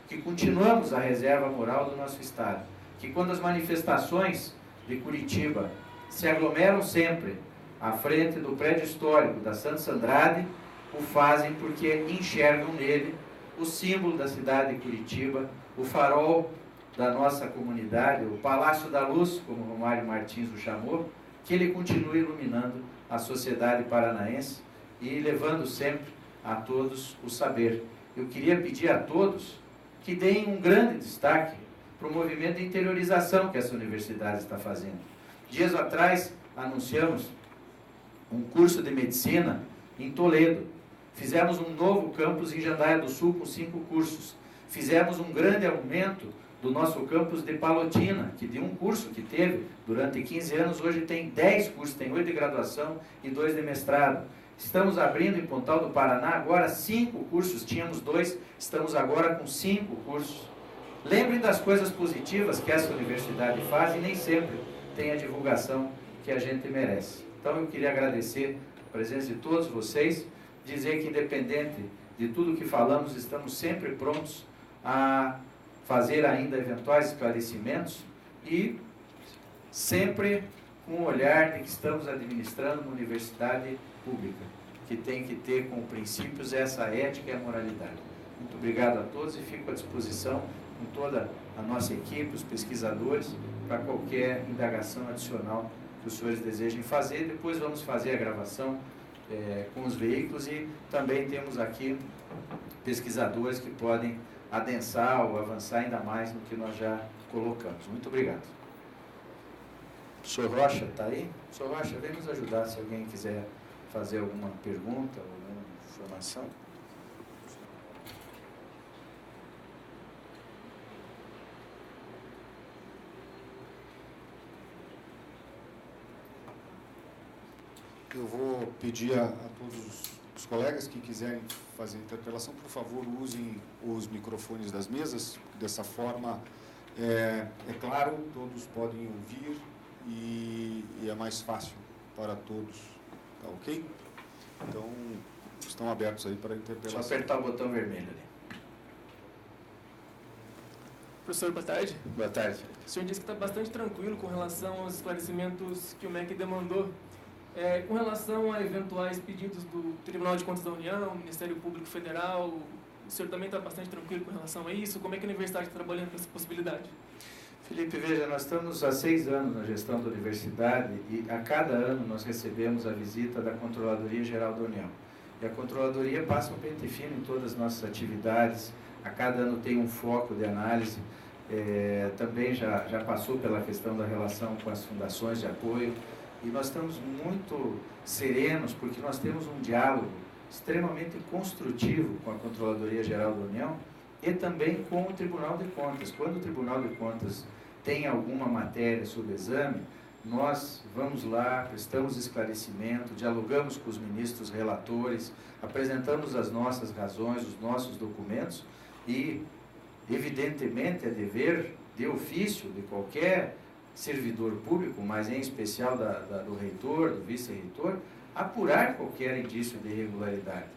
que continuamos a reserva moral do nosso Estado, que quando as manifestações de Curitiba se aglomeram sempre à frente do prédio histórico da Santos Andrade, o fazem porque enxergam nele o símbolo da cidade de Curitiba, o farol da nossa comunidade, o Palácio da Luz, como Romário Martins o chamou, que ele continue iluminando a sociedade paranaense e levando sempre a todos o saber. Eu queria pedir a todos que deem um grande destaque para o movimento de interiorização que essa universidade está fazendo. Dias atrás, anunciamos um curso de medicina em Toledo. Fizemos um novo campus em Jandaia do Sul com 5 cursos. Fizemos um grande aumento do nosso campus de Palotina, que de um curso que teve durante 15 anos, hoje tem 10 cursos, tem 8 de graduação e 2 de mestrado. Estamos abrindo em Pontal do Paraná agora 5 cursos, tínhamos 2, estamos agora com 5 cursos. Lembrem das coisas positivas que essa universidade faz e nem sempre tem a divulgação que a gente merece. Então eu queria agradecer a presença de todos vocês, dizer que independente de tudo que falamos, estamos sempre prontos a fazer ainda eventuais esclarecimentos e sempre com o olhar de que estamos administrando uma universidade pública, que tem que ter como princípios essa ética e a moralidade. Muito obrigado a todos e fico à disposição com toda a nossa equipe, os pesquisadores, para qualquer indagação adicional que os senhores desejem fazer. Depois vamos fazer a gravação com os veículos e também temos aqui pesquisadores que podem adensar ou avançar ainda mais no que nós já colocamos. Muito obrigado. O senhor Rocha está aí? O senhor Rocha, vem nos ajudar se alguém quiser fazer alguma pergunta ou alguma informação. Eu vou pedir a todos os colegas que quiserem fazer a interpelação, por favor, usem os microfones das mesas. Dessa forma, é claro, todos podem ouvir e é mais fácil para todos. Tá ok? Então, estão abertos aí para a interpelação. Só apertar o botão vermelho ali. Professor, boa tarde. Boa tarde. O senhor disse que está bastante tranquilo com relação aos esclarecimentos que o MEC demandou. Com relação a eventuais pedidos do Tribunal de Contas da União, Ministério Público Federal, o senhor também está bastante tranquilo com relação a isso? Como é que a universidade está trabalhando com essa possibilidade? Felipe, veja, nós estamos há 6 anos na gestão da universidade e a cada ano nós recebemos a visita da Controladoria Geral da União. E a Controladoria passa um pente fino em todas as nossas atividades, a cada ano tem um foco de análise, também já passou pela questão da relação com as fundações de apoio, e nós estamos muito serenos porque nós temos um diálogo extremamente construtivo com a Controladoria Geral da União e também com o Tribunal de Contas. Quando o Tribunal de Contas tem alguma matéria sob exame, nós vamos lá, prestamos esclarecimento, dialogamos com os ministros relatores, apresentamos as nossas razões, os nossos documentos e, evidentemente, é dever de ofício de qualquer servidor público, mas em especial do reitor, do vice-reitor, apurar qualquer indício de irregularidade.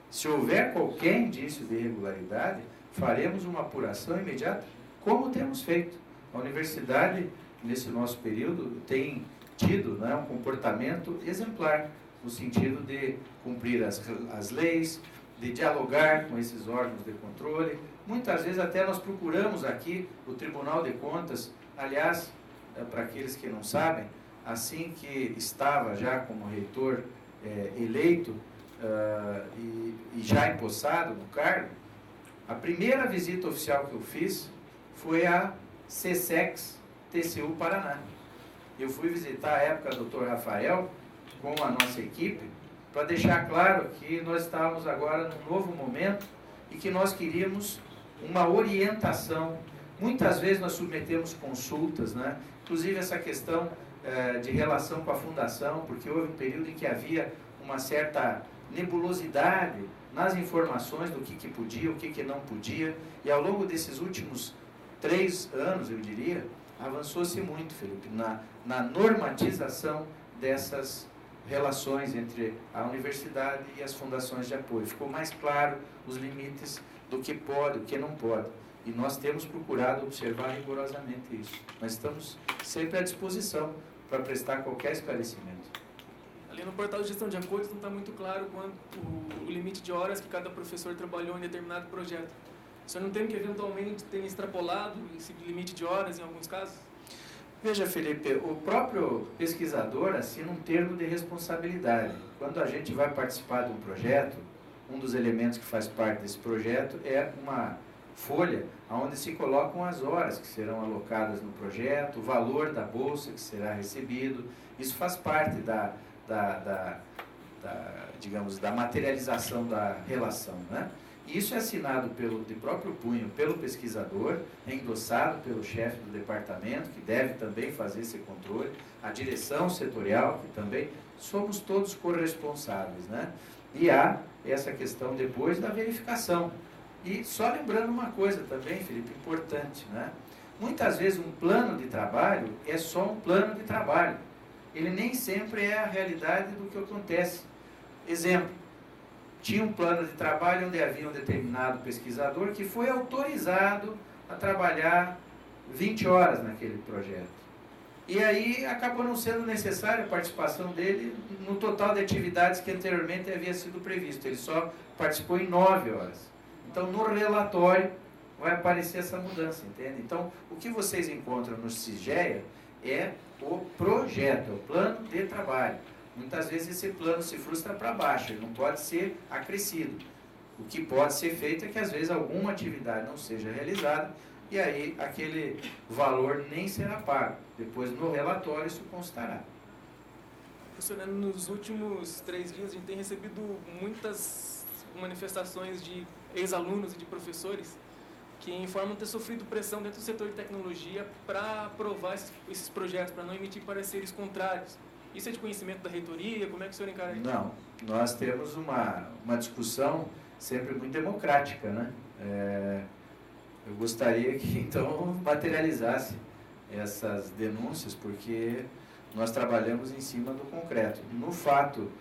Se houver qualquer indício de irregularidade, faremos uma apuração imediata, como temos feito. A universidade, nesse nosso período, tem tido, né, um comportamento exemplar, no sentido de cumprir as leis, de dialogar com esses órgãos de controle. Muitas vezes até nós procuramos aqui o Tribunal de Contas. Aliás, para aqueles que não sabem, assim que estava já como reitor eleito e já empossado no cargo, a primeira visita oficial que eu fiz foi a CSEX TCU Paraná. Eu fui visitar à época o Dr. Rafael com a nossa equipe, para deixar claro que nós estávamos agora num novo momento e que nós queríamos uma orientação. Muitas vezes nós submetemos consultas, né? Inclusive essa questão de relação com a fundação, porque houve um período em que havia uma certa nebulosidade nas informações do que podia, o que não podia, e ao longo desses últimos 3 anos, eu diria, avançou-se muito, Felipe, na normatização dessas relações entre a universidade e as fundações de apoio. Ficou mais claro os limites do que pode, o que não pode. E nós temos procurado observar rigorosamente isso. Nós estamos sempre à disposição para prestar qualquer esclarecimento. Ali no portal de gestão de acordos não está muito claro quanto o limite de horas que cada professor trabalhou em determinado projeto. O senhor não tem que eventualmente ter extrapolado esse limite de horas em alguns casos? Veja, Felipe, o próprio pesquisador assina um termo de responsabilidade. Quando a gente vai participar de um projeto, um dos elementos que faz parte desse projeto é uma folha onde se colocam as horas que serão alocadas no projeto, o valor da bolsa que será recebido. Isso faz parte digamos, da materialização da relação, né? Isso é assinado de próprio punho pelo pesquisador, é endossado pelo chefe do departamento, que deve também fazer esse controle, a direção setorial, que também somos todos corresponsáveis, né? E há essa questão depois da verificação. E só lembrando uma coisa também, Felipe, importante, né? Muitas vezes um plano de trabalho é só um plano de trabalho. Ele nem sempre é a realidade do que acontece. Exemplo, tinha um plano de trabalho onde havia um determinado pesquisador que foi autorizado a trabalhar 20 horas naquele projeto. E aí acabou não sendo necessária a participação dele no total de atividades que anteriormente havia sido previsto. Ele só participou em 9 horas. Então, no relatório vai aparecer essa mudança, entende? Então, o que vocês encontram no CIGEA é o projeto, é o plano de trabalho. Muitas vezes esse plano se frustra para baixo, ele não pode ser acrescido. O que pode ser feito é que às vezes alguma atividade não seja realizada e aí aquele valor nem será pago. Depois no relatório isso constará. Professor, nos últimos 3 dias a gente tem recebido muitas manifestações de ex-alunos e de professores que informam ter sofrido pressão dentro do setor de tecnologia para aprovar esses projetos, para não emitir pareceres contrários. Isso é de conhecimento da reitoria? Como é que o senhor encara isso? Não, nós temos uma discussão sempre muito democrática, né? Eu gostaria que, então, materializasse essas denúncias, porque nós trabalhamos em cima do concreto. No fato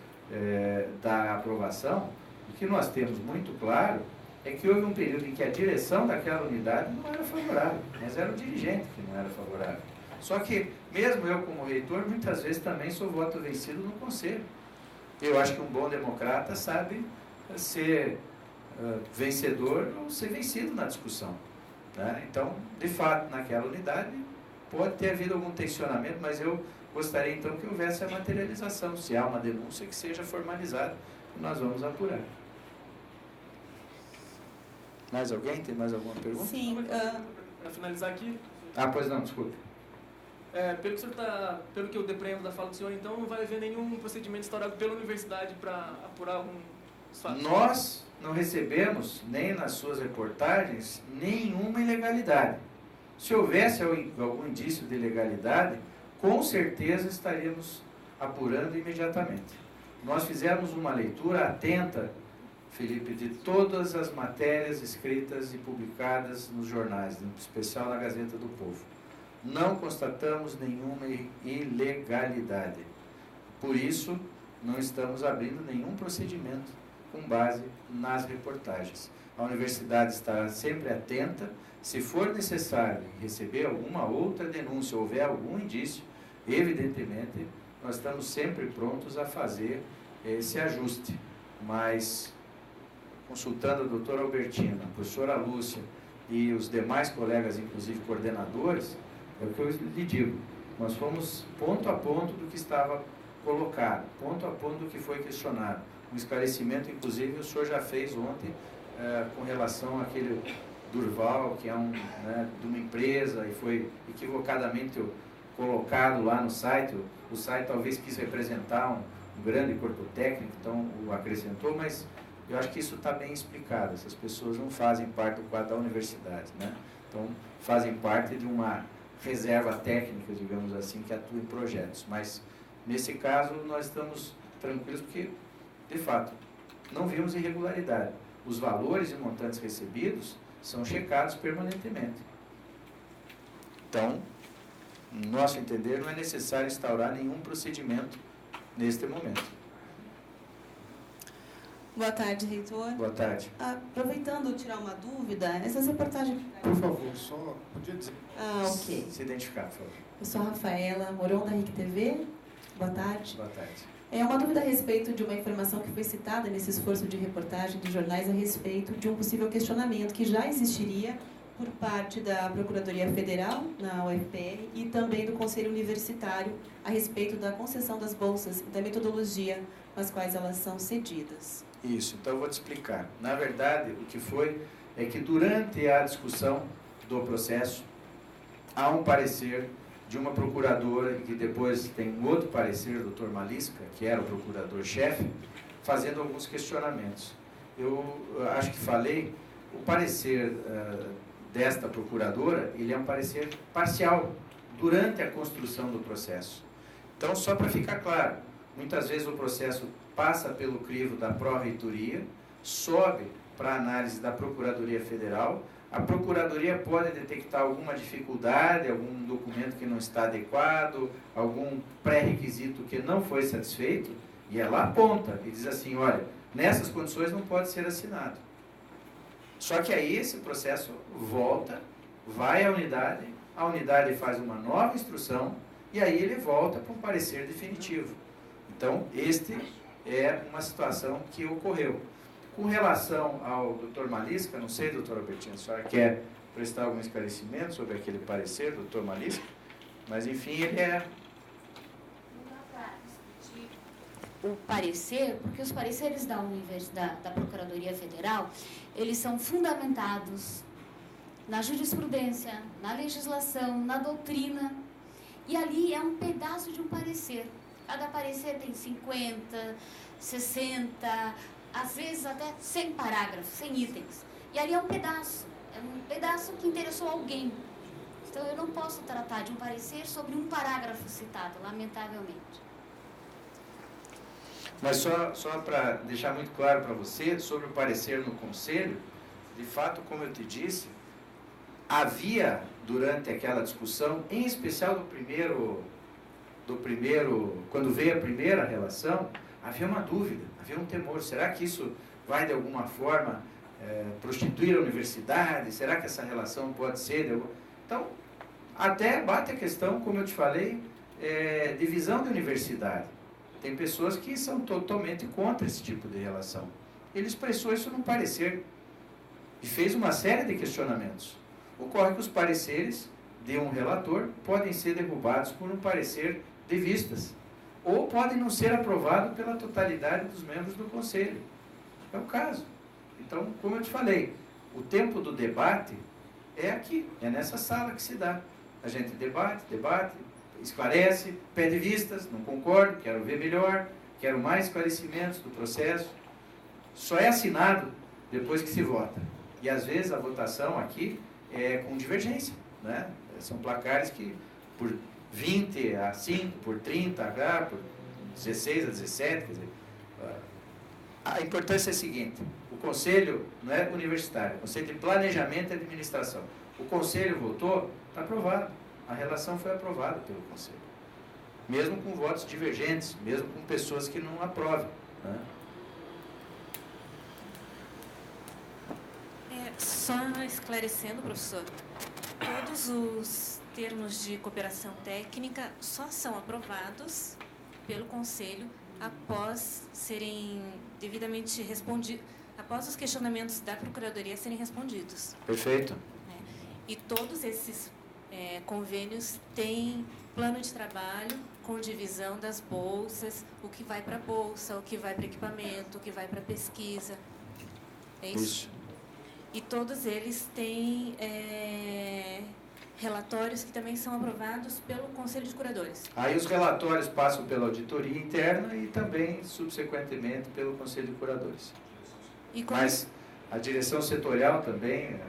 da aprovação, o que nós temos muito claro é que houve um período em que a direção daquela unidade não era favorável, mas era o dirigente que não era favorável. Só que, mesmo eu como reitor, muitas vezes também sou voto vencido no conselho. Eu acho que um bom democrata sabe ser vencedor ou ser vencido na discussão, né? Então, de fato, naquela unidade pode ter havido algum tensionamento, mas eu gostaria então que houvesse a materialização. Se há uma denúncia, que seja formalizada, nós vamos apurar. Mais alguém? Tem mais alguma pergunta? Sim. Para finalizar aqui... Pois não, desculpe. Pelo que eu depreendo da fala do senhor, então, não vai haver nenhum procedimento instaurado pela universidade para apurar algum fato? Nós não recebemos, nem nas suas reportagens, nenhuma ilegalidade. Se houvesse algum indício de ilegalidade, com certeza estaríamos apurando imediatamente. Nós fizemos uma leitura atenta Felipe, de todas as matérias escritas e publicadas nos jornais, em especial na Gazeta do Povo. Não constatamos nenhuma ilegalidade. Por isso, não estamos abrindo nenhum procedimento com base nas reportagens. A universidade está sempre atenta. Se for necessário receber alguma outra denúncia, houver algum indício, evidentemente, nós estamos sempre prontos a fazer esse ajuste. Mas, consultando a doutora Albertina, a professora Lúcia e os demais colegas, inclusive coordenadores, é o que eu lhe digo. Nós fomos ponto a ponto do que estava colocado, ponto a ponto do que foi questionado. Um esclarecimento, inclusive, o senhor já fez ontem com relação àquele Durval, que é de uma empresa e foi equivocadamente colocado lá no site. O site talvez quis representar um grande corpo técnico, então o acrescentou, mas eu acho que isso está bem explicado. Essas pessoas não fazem parte do quadro da universidade, né? Então, fazem parte de uma reserva técnica, digamos assim, que atua em projetos. Mas, nesse caso, nós estamos tranquilos porque, de fato, não vimos irregularidade. Os valores e montantes recebidos são checados permanentemente. Então, no nosso entender, não é necessário instaurar nenhum procedimento neste momento. Boa tarde, reitor. Boa tarde. Aproveitando tirar uma dúvida, essas reportagens... Por favor, só podia dizer. Ok. Se identificar, por favor. Eu sou a Rafaela Moron, da RIC TV. Boa tarde. Boa tarde. É uma dúvida a respeito de uma informação que foi citada nesse esforço de reportagem dos jornais a respeito de um possível questionamento que já existiria por parte da Procuradoria Federal, na UFPR, e também do Conselho Universitário a respeito da concessão das bolsas e da metodologia com as quais elas são cedidas. Isso, então eu vou te explicar. Na verdade, o que foi é que durante a discussão do processo, há um parecer de uma procuradora, que depois tem um outro parecer, o Dr. Malisca, que era o procurador-chefe, fazendo alguns questionamentos. Eu acho que falei, o parecer desta procuradora, ele é um parecer parcial, durante a construção do processo. Então, só para ficar claro, muitas vezes o processo passa pelo crivo da pró-reitoria, sobe para a análise da Procuradoria Federal. A Procuradoria pode detectar alguma dificuldade, algum documento que não está adequado, algum pré-requisito que não foi satisfeito, e ela aponta e diz assim, olha, nessas condições não pode ser assinado. Só que aí esse processo volta, vai à unidade, a unidade faz uma nova instrução, e aí ele volta para um parecer definitivo. Então, este é uma situação que ocorreu. Com relação ao Dr. Malisca, não sei, doutora Albertina, a senhora quer prestar algum esclarecimento sobre aquele parecer do Dr. Malisca? Mas, enfim, ele é... Não dá para discutir o parecer, porque os pareceres da Procuradoria Federal, eles são fundamentados na jurisprudência, na legislação, na doutrina, e ali é um pedaço de um parecer. Cada parecer tem 50, 60, às vezes até 100 parágrafos, 100 itens. E ali é um pedaço que interessou alguém. Então eu não posso tratar de um parecer sobre um parágrafo citado, lamentavelmente. Mas só para deixar muito claro para você, sobre o parecer no Conselho, de fato, como eu te disse, havia, durante aquela discussão, em especial do primeiro, quando veio a primeira relação, havia uma dúvida, havia um temor. Será que isso vai, de alguma forma, prostituir a universidade? Será que essa relação pode ser... Então, até bate a questão, como eu te falei, de visão de universidade. Tem pessoas que são totalmente contra esse tipo de relação. Ele expressou isso no parecer e fez uma série de questionamentos. Ocorre que os pareceres de um relator podem ser derrubados por um parecer de vistas, ou podem não ser aprovados pela totalidade dos membros do Conselho. É o caso. Então, como eu te falei, o tempo do debate é aqui, é nessa sala que se dá. A gente debate, esclarece, pede vistas, não concordo, quero ver melhor, quero mais esclarecimentos do processo. Só é assinado depois que se vota. E às vezes a votação aqui é com divergência, né? São placares que por 20 a 5, por 30 a por 16 a 17, quer dizer, A importância é a seguinte: o Conselho não é universitário, o Conselho de Planejamento e Administração. O Conselho votou, está aprovado. A relação foi aprovada pelo Conselho. Mesmo com votos divergentes, mesmo com pessoas que não aprovam, né? Só esclarecendo, professor, todos os termos de cooperação técnica só são aprovados pelo Conselho após serem devidamente respondidos, após os questionamentos da Procuradoria serem respondidos. Perfeito. E todos esses convênios têm plano de trabalho com divisão das bolsas, o que vai para a bolsa, o que vai para equipamento, o que vai para pesquisa. É isso? E todos eles têm relatórios que também são aprovados pelo Conselho de Curadores. Aí os relatórios passam pela auditoria interna e também, subsequentemente, pelo Conselho de Curadores. Mas a direção setorial também,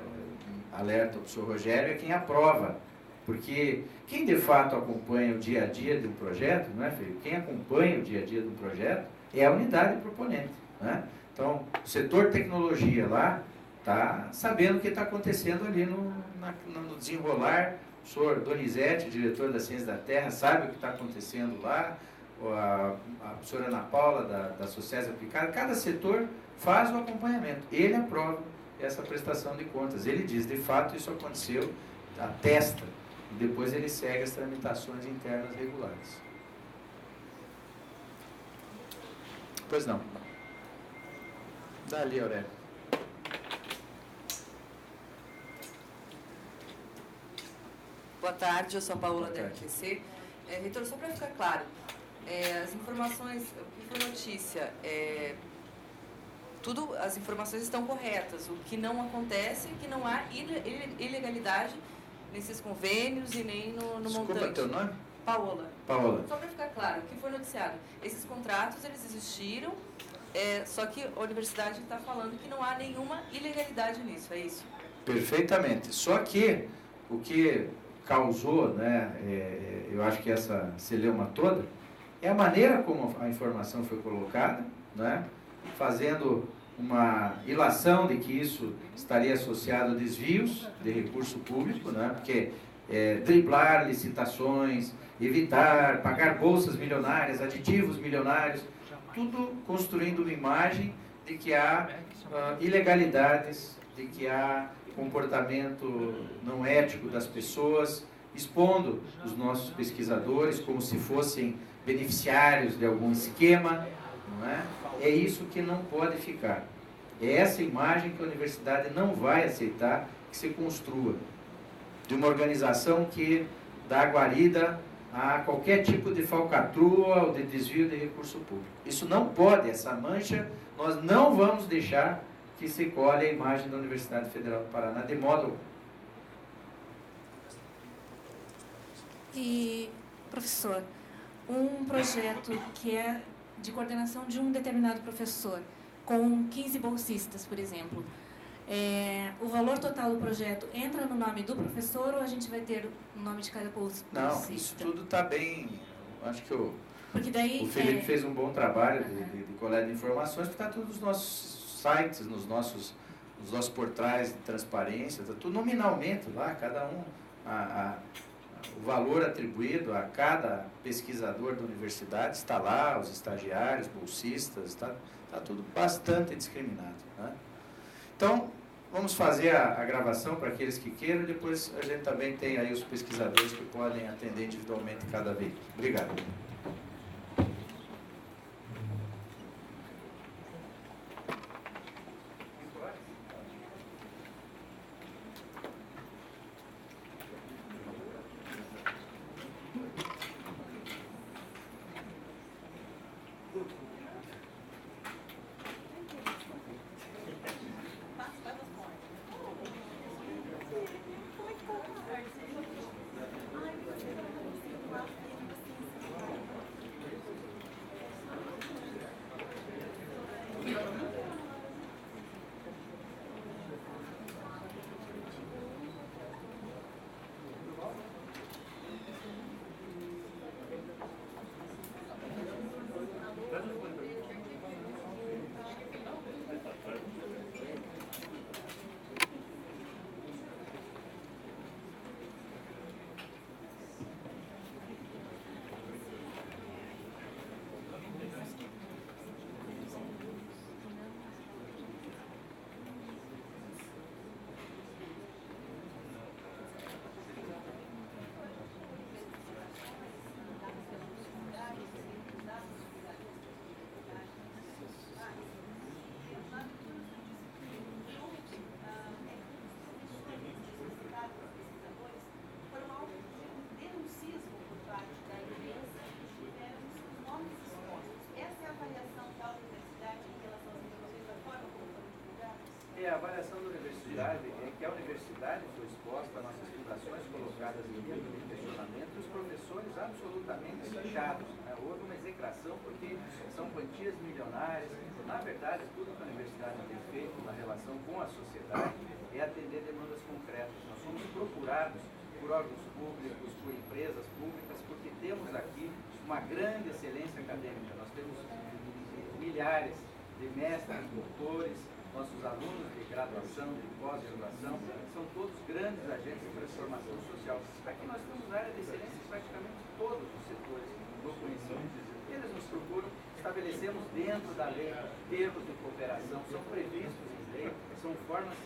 alerta o professor Rogério, é quem aprova. Porque quem de fato acompanha o dia a dia de um projeto, não é, Felipe? Quem acompanha o dia a dia de um projeto é a unidade proponente, né? Então, o setor tecnologia lá está sabendo o que está acontecendo ali no desenrolar. O senhor Donizete, diretor da Ciência da Terra, sabe o que está acontecendo lá. A professora Ana Paula, da Sociedade Aplicada. Cada setor faz o acompanhamento. Ele aprova essa prestação de contas. Ele diz, de fato, isso aconteceu, atesta. E depois ele segue as tramitações internas regulares. Pois não. Dali, Aurélio. Boa tarde, eu sou a Paola da RQC. Reitor, só para ficar claro, as informações, o que foi notícia, as informações estão corretas. O que não acontece é que não há ilegalidade nesses convênios e nem no montante. Desculpa, teu nome? Paola. Paola. Só para ficar claro, o que foi noticiado? Esses contratos, eles existiram, só que a universidade está falando que não há nenhuma ilegalidade nisso, é isso? Perfeitamente. Só que o que causou, né, eu acho que essa celeuma toda, é a maneira como a informação foi colocada, né, fazendo uma ilação de que isso estaria associado a desvios de recurso público, né, porque driblar licitações, evitar, pagar bolsas milionárias, aditivos milionários, tudo construindo uma imagem de que há ilegalidades, de que há comportamento não ético das pessoas, expondo os nossos pesquisadores como se fossem beneficiários de algum esquema, não é? É isso que não pode ficar. É essa imagem que a universidade não vai aceitar que se construa, de uma organização que dá guarida a qualquer tipo de falcatrua ou de desvio de recurso público. Isso não pode, essa mancha, nós não vamos deixar que se colhe a imagem da Universidade Federal do Paraná, de modo algum. E, professor, um projeto que é de coordenação de um determinado professor, com 15 bolsistas, por exemplo, o valor total do projeto entra no nome do professor ou a gente vai ter o nome de cada bolsista? Não, isso tudo está bem, acho que o Felipe fez um bom trabalho de coleta de informações, porque está tudo nos nossos sites, nos nossos portais de transparência, está tudo nominalmente lá, cada um, o valor atribuído a cada pesquisador da universidade está lá, os estagiários, bolsistas, está tudo bastante discriminado, né? Então, vamos fazer a gravação para aqueles que queiram, e depois a gente também tem aí os pesquisadores que podem atender individualmente cada vez. Obrigado. admirável é que a universidade foi exposta a nossas fundações colocadas em nível de questionamento e os professores absolutamente fechados. Né? Houve uma execração porque são quantias milionárias. Na verdade, tudo que a universidade tem feito na relação com a sociedade é atender demandas concretas. Nós somos procurados por órgãos públicos, por empresas públicas, porque temos aqui uma grande excelência acadêmica. Nós temos milhares de mestres, doutores, nossos alunos de graduação, de pós-graduação, são todos grandes agentes de transformação social. Aqui nós temos área de excelência em praticamente todos os setores do conhecimento. Eles nos procuram, estabelecemos dentro da lei termos de cooperação, são previstos em lei, são formas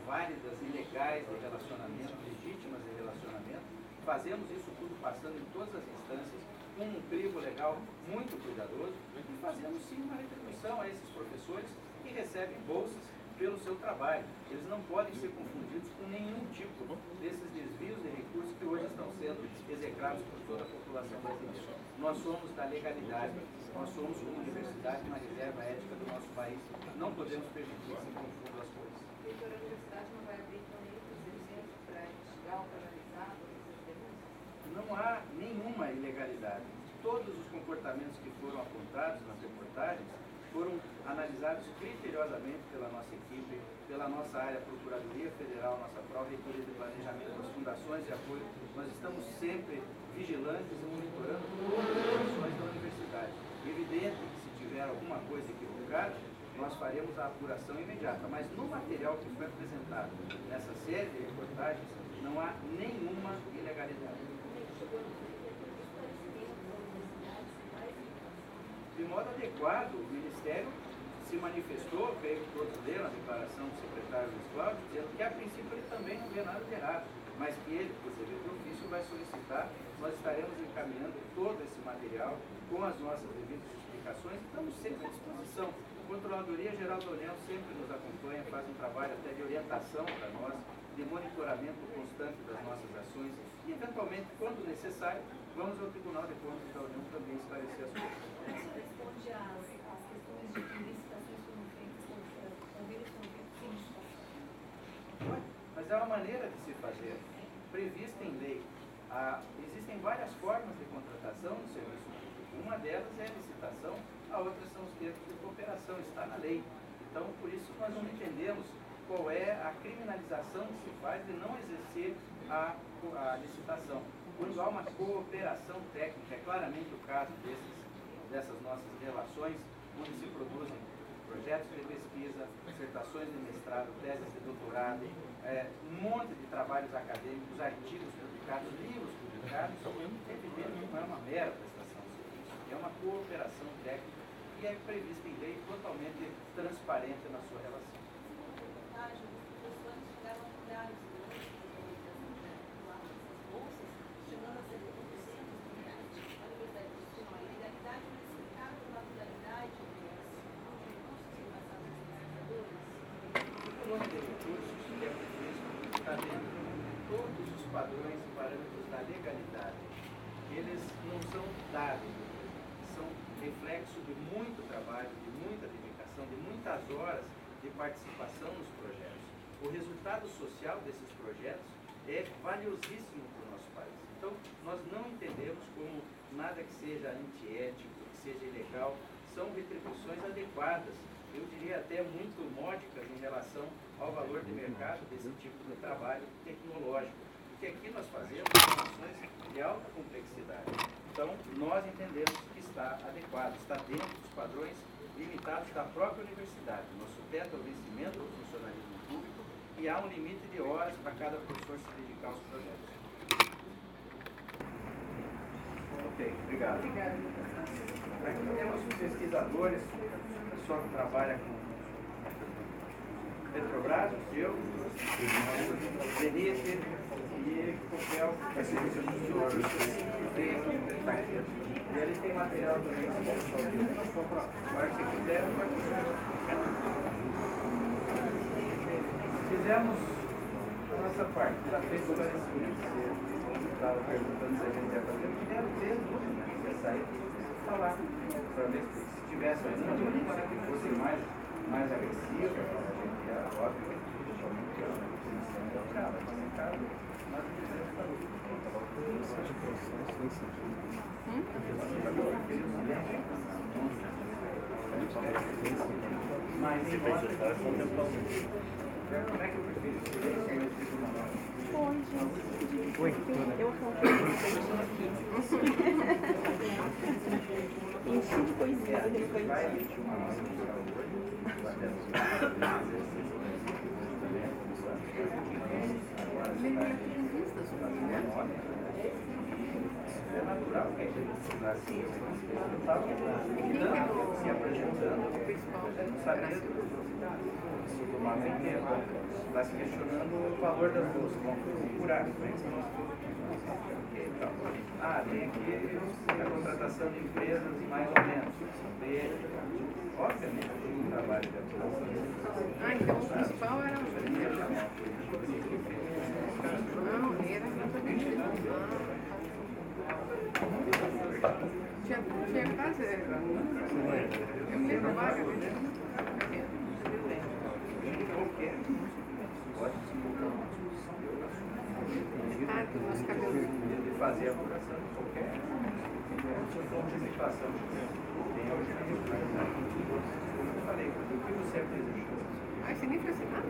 válidas e legais de relacionamento, legítimas de relacionamento. Fazemos isso tudo passando em todas as instâncias, com um crivo legal muito cuidadoso, e fazemos sim uma retribuição a esses professores que recebem bolsas pelo seu trabalho. Eles não podem ser confundidos com nenhum tipo desses desvios de recursos que hoje estão sendo execrados por toda a população brasileira. Nós somos da legalidade, nós somos uma universidade, uma reserva ética do nosso país. Não podemos permitir que se confundam as coisas. Reitor, a universidade não vai abrir torneio para os dirigentes para investigar ou para analisar todas as denúncias? Não há nenhuma ilegalidade. Todos os comportamentos que foram apontados nas reportagens foram analisados criteriosamente pela nossa equipe, pela nossa área Procuradoria Federal, nossa Pró-Reitoria de Planejamento, as fundações de apoio. Nós estamos sempre vigilantes e monitorando todas as ações da universidade. Evidente que se tiver alguma coisa equivocada, nós faremos a apuração imediata. Mas no material que foi apresentado nessa série de reportagens, não há nenhuma ilegalidade. De modo adequado, o Ministério se manifestou, creio que todos leram a declaração do secretário Luiz Cláudio, dizendo que a princípio ele também não vê nada de errado, mas que ele, por ser de ofício, vai solicitar. Nós estaremos encaminhando todo esse material com as nossas devidas explicações e estamos sempre à disposição. A Controladoria Geral da União sempre nos acompanha, faz um trabalho até de orientação para nós, de monitoramento constante das nossas ações e, eventualmente, quando necessário, vamos ao Tribunal de Contas da União também esclarecer as coisas. Isso responde às questões de que licitações foram feitas, convênios foram feitos sem licitação? Mas é uma maneira de se fazer, prevista em lei. Existem várias formas de contratação do serviço público. Uma delas é a licitação, a outra são os termos de cooperação, está na lei. Então, por isso, nós não entendemos qual é a criminalização que se faz de não exercer a licitação. Quando há uma cooperação técnica, é claramente o caso dessas nossas relações, onde se produzem projetos de pesquisa, dissertações de mestrado, teses de doutorado, um monte de trabalhos acadêmicos, artigos publicados, livros publicados. É evidente que não é uma mera prestação de serviço, é uma cooperação técnica e é prevista em lei totalmente transparente na sua relação. Está dentro de todos os padrões e parâmetros da legalidade. Eles não são dados, são reflexo de muito trabalho, de muita dedicação, de muitas horas de participação nos projetos. O resultado social desses projetos é valiosíssimo para o nosso país. Então, nós não entendemos como nada que seja antiético, que seja ilegal, são retribuições adequadas, eu diria até muito módicas em relação ao valor de mercado desse tipo de trabalho tecnológico. Porque aqui nós fazemos ações de alta complexidade. Então, nós entendemos que está adequado, está dentro dos padrões limitados da própria universidade. Nosso teto é o vencimento do funcionalismo público e há um limite de horas para cada professor se dedicar aos projetos. Ok, obrigado. Aqui temos pesquisadores, pessoal que trabalha com Petrobras, eu, Denise e Copel, que é serviço do senhor, e eles têm material também, agora se quiser, fizemos a nossa parte, já fez o esclarecimento, você estava perguntando se a gente ia fazer, primeiro mesmo, né, você sair e falar, para ver se tivesse alguma notícia que fosse mais agressiva, a gente ia, óbvio, Oi, eu acompanho aqui. Enchi de poesia relevante. É natural que a gente assim, se apresentando, a gente não sabe mesmo do mapa inteiro, vai se questionando o valor das bolsas, vão procurar tem aqui a contratação de empresas mais ou menos. Obviamente, tem um trabalho de apuração. Então o principal era o não, era exatamente tinha quase eu me lembro vagamente. Nosso cabelo De fazer a apuração de qualquer situação que tem hoje na eu falei, o que você apresentou? Ah, você nem foi assinado?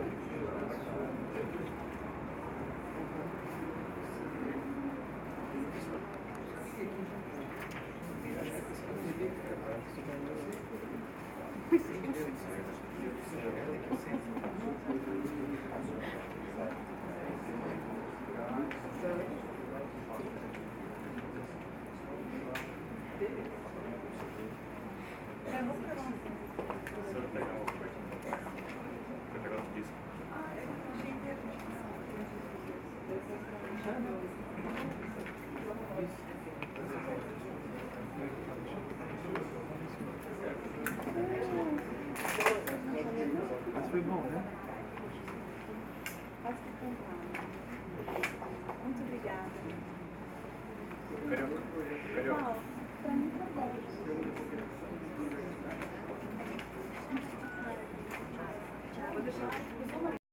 Mas foi bom, né? Muito obrigada. Carioca. Para mim tá bom. Vou deixar.